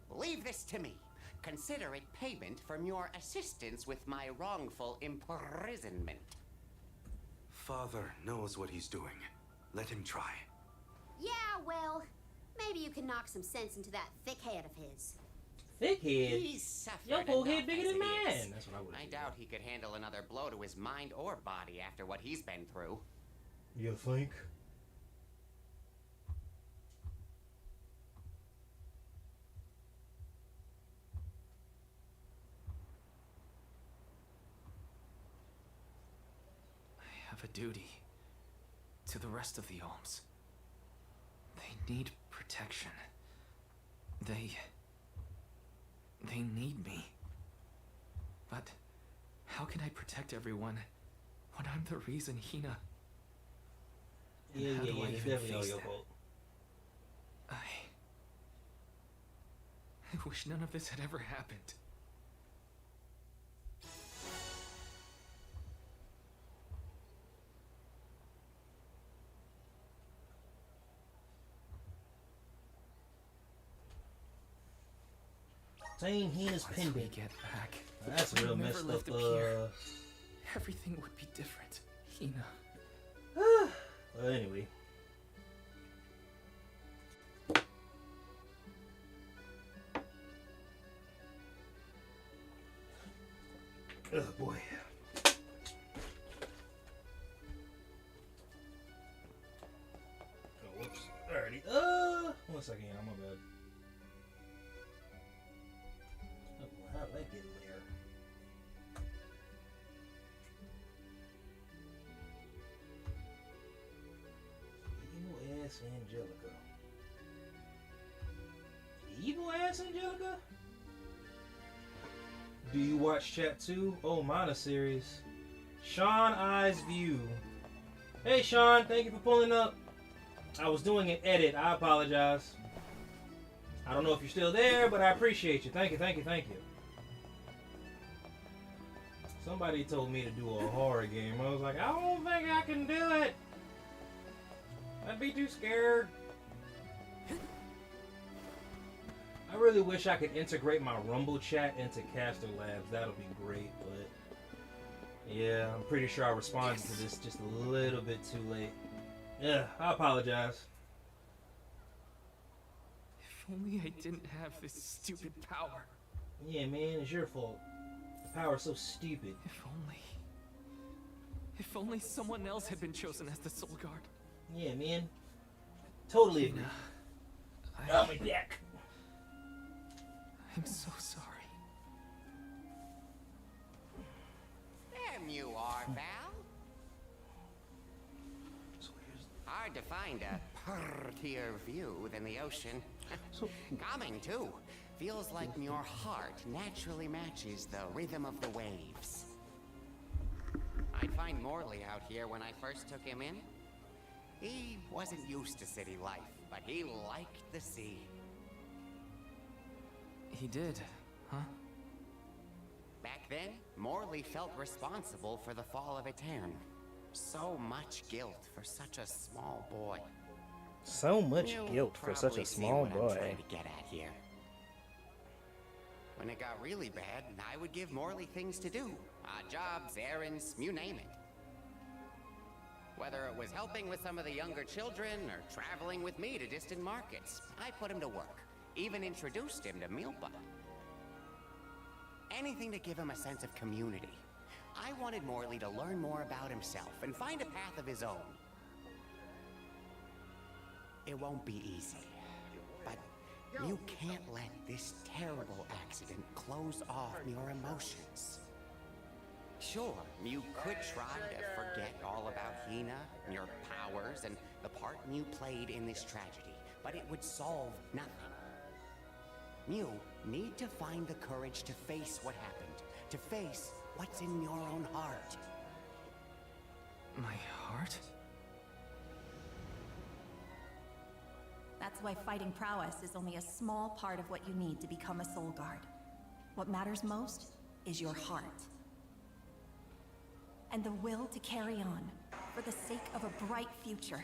Leave this to me. Consider it payment from your assistance with my wrongful imprisonment. Father knows what he's doing. Let him try. Yeah, well, maybe you can knock some sense into that thick head of his. Thick head? He's suffered Your whole head enough bigger as than it mine. is. That's what I would I doubt he could handle another blow to his mind or body after what he's been through. You think? I have a duty to the rest of the alms. They need protection. They need me. But how can I protect everyone when I'm the reason Hina... Yeah, how do I it's even definitely all face your them? fault. I wish none of this had ever happened. Saying Hina's Once we pendant. get back, That's if we real never messed lived up. here, everything would be different. Hina. Well, anyway. Oh boy. Oh, whoops. Alrighty. 1 second, y'all. My bad. Oh, boy, how did that get in there? Evil ass Angelica. Evil ass Angelica? Do you watch Chat 2? Oh, Mana series. Sean Eyes View. Hey Sean, thank you for pulling up. I was doing an edit. I apologize. I don't know if you're still there, but I appreciate you. Thank you, thank you, thank you. Somebody told me to do a horror game. I was like, I don't think I can do it. I'd be too scared. I really wish I could integrate my Rumble chat into Caster Labs. That'll be great, but yeah, I'm pretty sure I responded to this just a little bit too late. Yeah, I apologize. If only I didn't have this stupid power. Yeah, man, it's your fault. The power's so stupid. If only someone else had been chosen as the Soul Guard. Yeah, man. Totally agree. I'll be back. I'm so sorry. There you are, Val. Hard to find a prettier view than the ocean. Calming, too. Feels like your heart naturally matches the rhythm of the waves. I'd find Morley out here when I first took him in. He wasn't used to city life, but he liked the sea. He did, huh? Back then, Morley felt responsible for the fall of Aetern. So much guilt for such a small boy. So much You'll guilt for such probably a see small what I'm boy. trying to get at here. When it got really bad, I would give Morley things to do. Odd jobs, errands, you name it. Whether it was helping with some of the younger children or traveling with me to distant markets, I put him to work. Even introduced him to Milpa. Anything to give him a sense of community. I wanted Morley to learn more about himself and find a path of his own. It won't be easy, but you can't let this terrible accident close off your emotions. Sure, you could try to forget all about Hina, your powers, and the part you played in this tragedy, but it would solve nothing. You need to find the courage to face what happened, to face what's in your own heart. My heart? That's why fighting prowess is only a small part of what you need to become a Soul Guard. What matters most is your heart. And the will to carry on, for the sake of a bright future.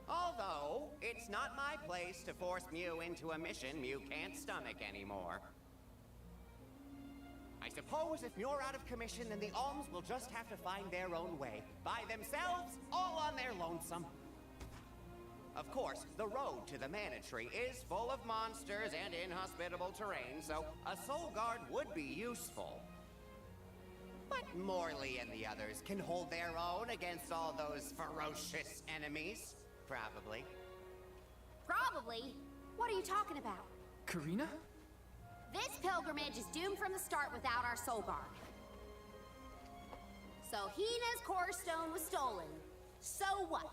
Although, it's not my place to force Mew into a mission Mew can't stomach anymore. I suppose if you're out of commission, then the Alms will just have to find their own way. By themselves, all on their lonesome. Of course, the road to the Mana Tree is full of monsters and inhospitable terrain, so a Soul Guard would be useful. But Morley and the others can hold their own against all those ferocious enemies. Probably. Probably? What are you talking about? Karina? This pilgrimage is doomed from the start without our Soul Guard. So Hina's core stone was stolen. So what?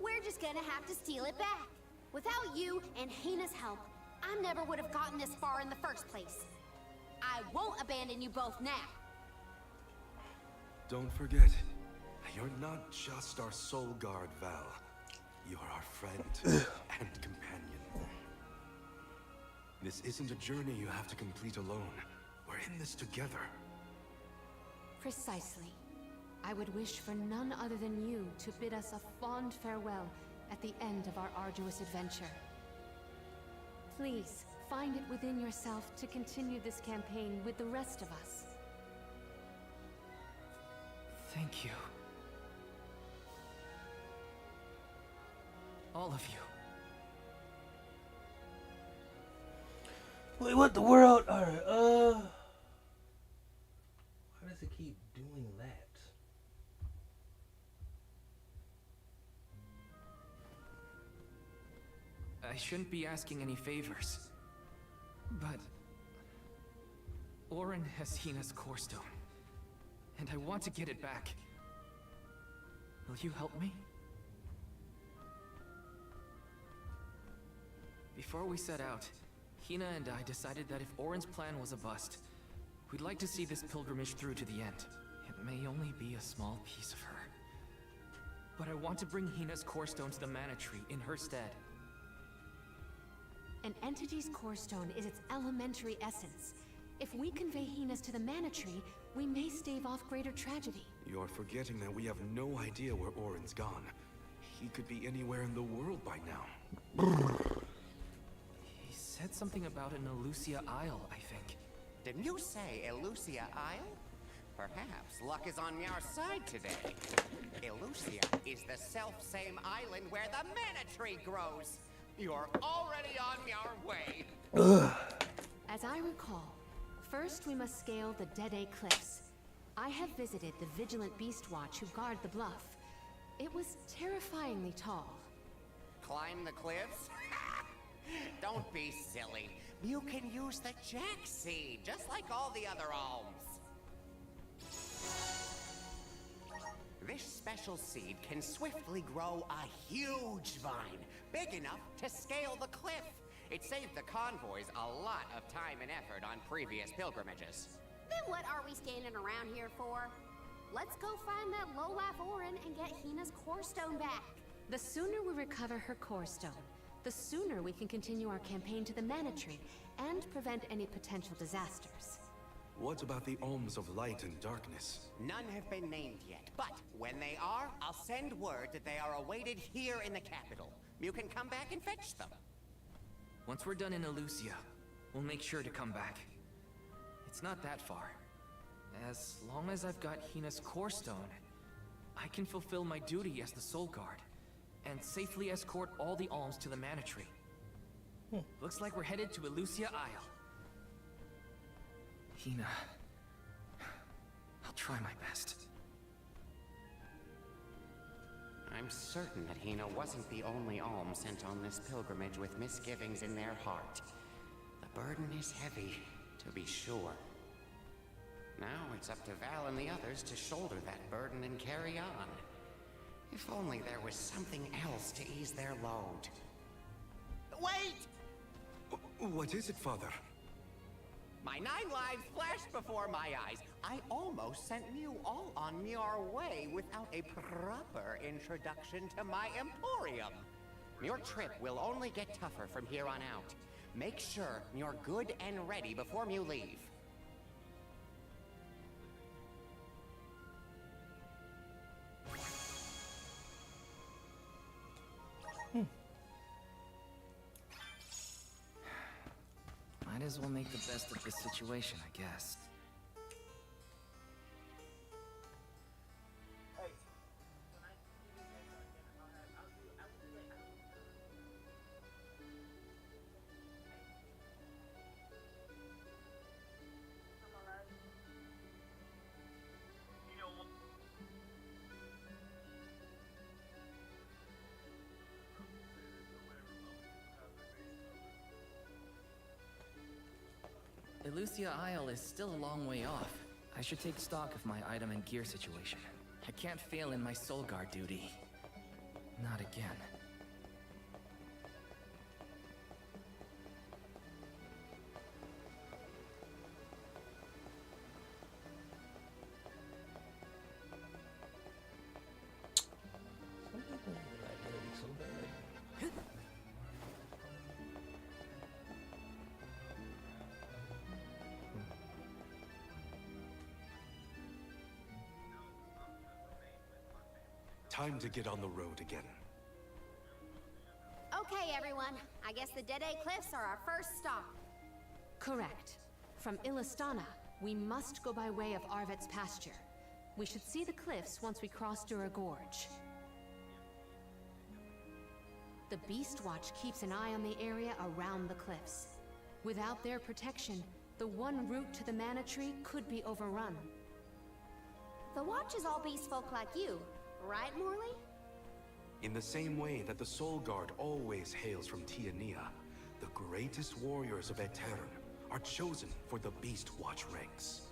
We're just gonna have to steal it back. Without you and Hina's help, I never would have gotten this far in the first place. I won't abandon you both now. Don't forget, you're not just our Soul Guard, Val. You are our friend and companion. This isn't a journey you have to complete alone. We're in this together. Precisely. I would wish for none other than you to bid us a fond farewell at the end of our arduous adventure. Please, find it within yourself to continue this campaign with the rest of us. Thank you. All of you. Wait, what the world? Alright, why does it keep doing that? I shouldn't be asking any favors, but Orin has Hina's core stone, and I want to get it back. Will you help me? Before we set out, Hina and I decided that if Orin's plan was a bust, we'd like to see this pilgrimage through to the end. It may only be a small piece of her, but I want to bring Hina's core stone to the Mana Tree in her stead. An entity's core stone is its elementary essence. If we convey Hina's to the Mana Tree, we may stave off greater tragedy. You're forgetting that we have no idea where Orin's gone. He could be anywhere in the world by now. He said something about an Elusia Isle, I think. Didn't you say Elusia Isle? Perhaps luck is on your side today. Elusia is the self-same island where the Mana Tree grows. You're already on your way. As I recall, first we must scale the Dede Cliffs. I have visited the Vigilant Beast Watch who guard the bluff. It was terrifyingly tall. Climb the cliffs? Don't be silly. You can use the Jack Seed, just like all the other alms. This special seed can swiftly grow a huge vine, big enough to scale the cliff. It saved the convoys a lot of time and effort on previous pilgrimages. Then what are we standing around here for? Let's go find that lowlife Orin and get Hina's core stone back. The sooner we recover her core stone, the sooner we can continue our campaign to the Mana Tree and prevent any potential disasters. What about the alms of light and darkness? None have been named yet, but when they are, I'll send word that they are awaited here in the capital. You can come back and fetch them. Once we're done in Elusia, we'll make sure to come back. It's not that far. As long as I've got Hina's core stone, I can fulfill my duty as the Soul Guard and safely escort all the alms to the Mana Tree. Looks like we're headed to Elusia Isle. Hina, I'll try my best. I'm certain that Hina wasn't the only alm sent on this pilgrimage with misgivings in their heart. The burden is heavy, to be sure. Now it's up to Val and the others to shoulder that burden and carry on. If only there was something else to ease their load. Wait! What is it, Father? My 9 lives flashed before my eyes. I almost sent you all on your way without a proper introduction to my Emporium. Your trip will only get tougher from here on out. Make sure you're good and ready before you leave. Might as well make the best of the situation, I guess. Elusia Isle is still a long way off. I should take stock of my item and gear situation. I can't fail in my Soul Guard duty. Not again. Time to get on the road again. Okay, everyone. I guess the Dede Cliffs are our first stop. Correct. From Illistana, we must go by way of Arvet's pasture. We should see the cliffs once we cross Dura Gorge. The Beast Watch keeps an eye on the area around the cliffs. Without their protection, the one route to the Mana Tree could be overrun. The Watch is all beast folk like you, right, Morley? In the same way that the Soul Guard always hails from Tiania, the greatest warriors of Aetern are chosen for the Beast Watch ranks.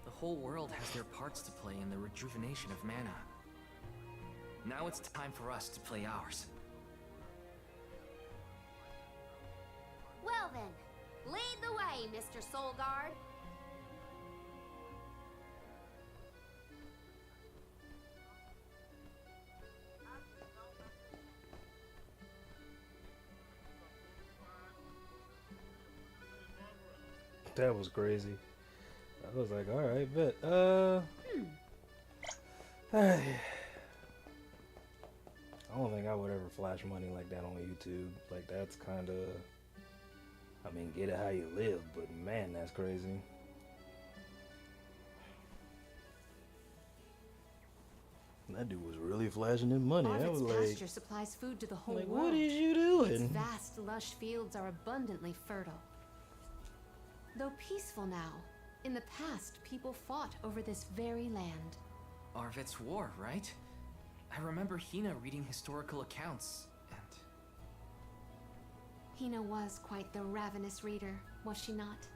The whole world has their parts to play in the rejuvenation of mana. Now it's time for us to play ours. Well then, lead the way, Mr. Soul Guard. That was crazy. I was like, all right, bet. I don't think I would ever flash money like that on YouTube. Like, that's kind of, I mean, get it how you live, but man, that's crazy. That dude was really flashing his money. That was Arvid's like, pasture supplies food to the whole like, world. what is you doing? Its vast, lush fields are abundantly fertile. Though peaceful now, in the past, people fought over this very land. Arvid's war, right? I remember Hina reading historical accounts, and... Hina was quite the ravenous reader, was she not?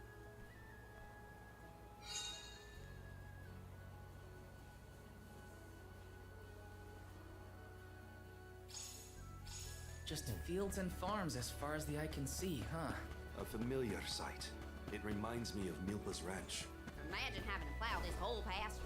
Just fields and farms as far as the eye can see, huh? A familiar sight. It reminds me of Milpa's ranch. Imagine having to plow this whole pasture.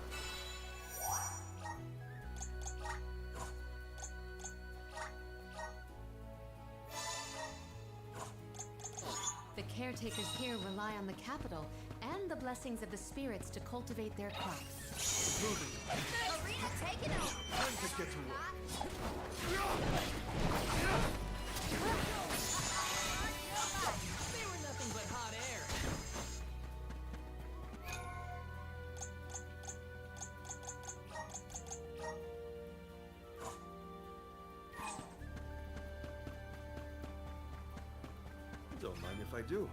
The caretakers here rely on the capital and the blessings of the spirits to cultivate their crops. Karina, take it over. Time to get to work. They were nothing but hot air. Don't mind if I do.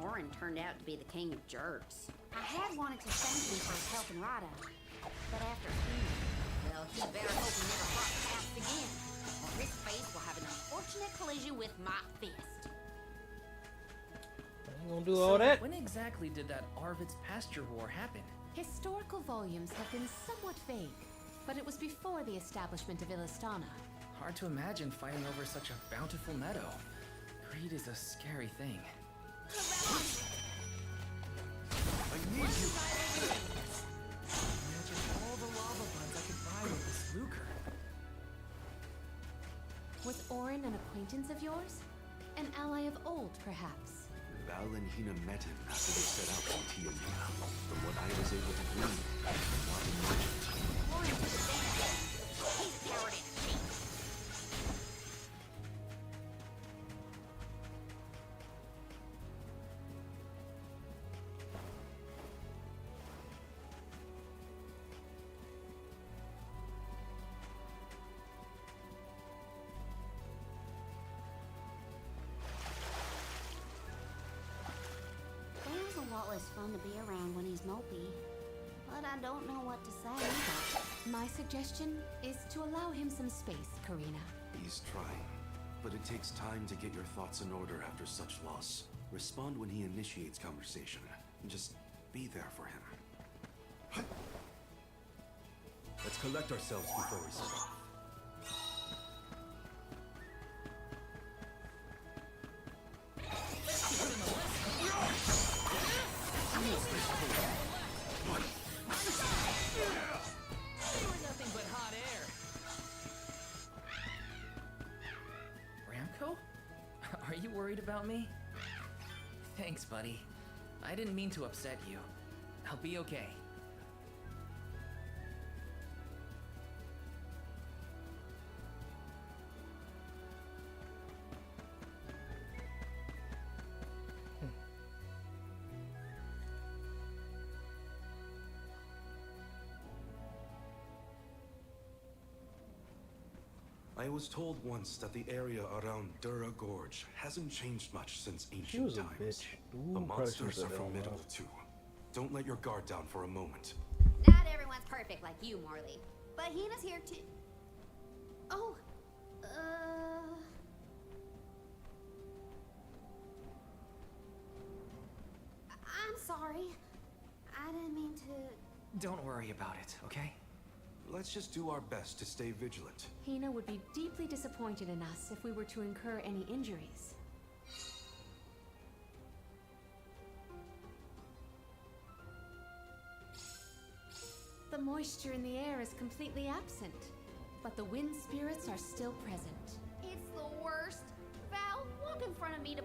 Orin turned out to be the king of jerks. I had wanted to thank him for his help in Rada, but after well, he better hope he never cross paths again, or his face will have an unfortunate collision with my fist. I ain't gonna do all that. When exactly did that Arvid's pasture war happen? Historical volumes have been somewhat vague, but it was before the establishment of Illistana. Hard to imagine fighting over such a bountiful meadow. Greed is a scary thing. I need you. Imagine all the lava buns I could buy with this lucre. Was Orin an acquaintance of yours? An ally of old, perhaps? Val and Hina met him after they set out from Tiamina. From what I was able to glean, not a merchant. Orin took advantage of him. He's a coward and a cheat. There's a lot less fun to be around when he's mopey, but I don't know what to say. My suggestion is to allow him some space, Karina. He's trying, but it takes time to get your thoughts in order after such loss. Respond when he initiates conversation. Just be there for him. Let's collect ourselves before we set off. They were nothing but hot air. Ramco? Are you worried about me? Thanks, buddy. I didn't mean to upset you. I'll be okay. I was told once that the area around Dura Gorge hasn't changed much since She ancient was a times. bitch. Ooh, The probably monsters should've are said that out formidable loud. too. Don't let your guard down for a moment. Not everyone's perfect like you, Marley. But Hina's here too. Oh, I'm sorry. I didn't mean to... Don't worry about it, okay? Let's just do our best to stay vigilant. Hina would be deeply disappointed in us if we were to incur any injuries. The moisture in the air is completely absent, but the wind spirits are still present. It's the worst. Val, walk in front of me to...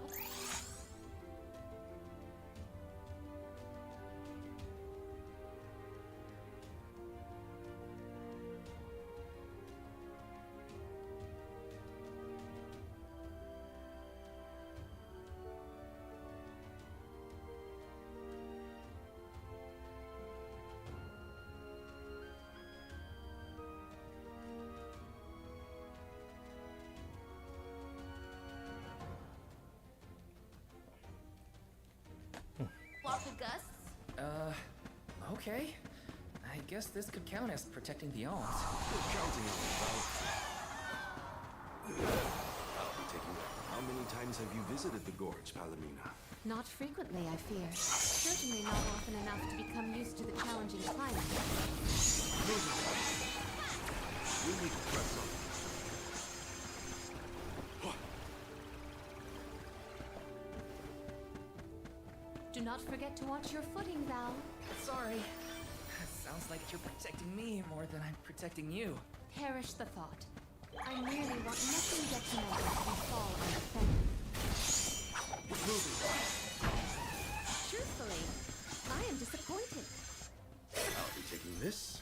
discuss? Okay. I guess this could count as protecting the alms. Counting on it, I'll be taking it. How many times have you visited the gorge, Palomina? Not frequently, I fear. Certainly not often enough to become used to the challenging climate. We need to press on. Do not forget to watch your footing, Val. Sorry. Sounds like you're protecting me more than I'm protecting you. Perish the thought. I merely want nothing detrimental to fall undefended. Truthfully, I am disappointed. I'll be taking this.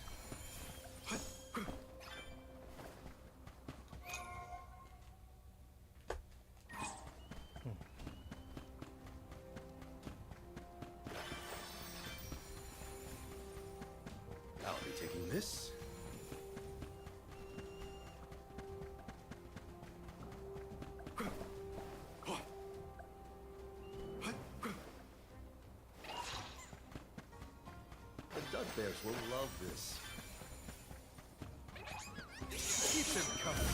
I'll be taking this. The dud bears will love this. Keep them coming.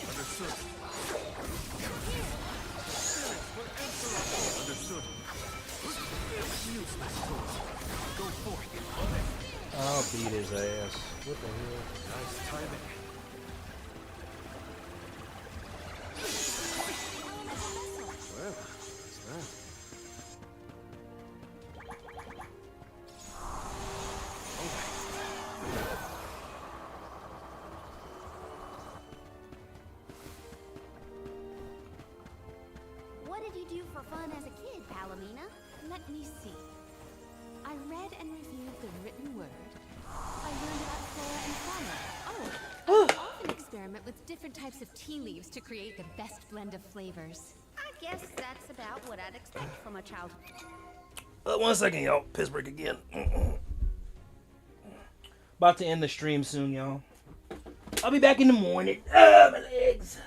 Understood. Spirits will answer us. Understood. Use this sword. Go forth. I'll beat his ass. What the hell? Nice timing. Well, that's that. What did you do for fun as a kid, Palomina? Let me see. I read and reviewed the written word. I learned about flora and fauna. Oh, I would often experiment with different types of tea leaves to create the best blend of flavors. I guess that's about what I'd expect from a child. 1 second, y'all. Piss break again. About to end the stream soon, y'all. I'll be back in the morning. Ah, my legs.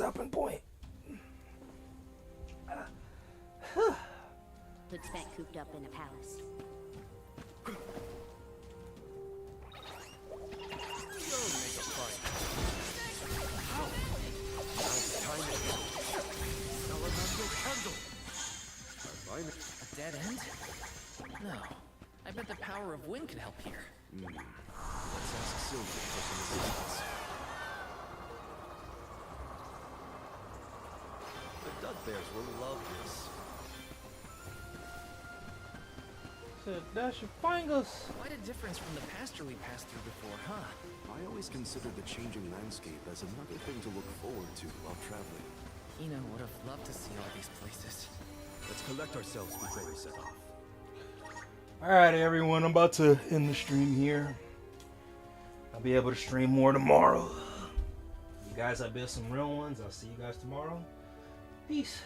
stopping point. Could spent cooped up in a palace. A dead end? No. I bet the power of wind could help here. Let's ask Sylvia for some assistance. The Dugbears will love this. Said Dash of Fingers. Quite a difference from the pasture we passed through before, huh? I always consider the changing landscape as another thing to look forward to while traveling. Ina would have loved to see all these places. Let's collect ourselves before we set off. Alright everyone, I'm about to end the stream here. I'll be able to stream more tomorrow. You guys have been some real ones. I'll see you guys tomorrow. Peace.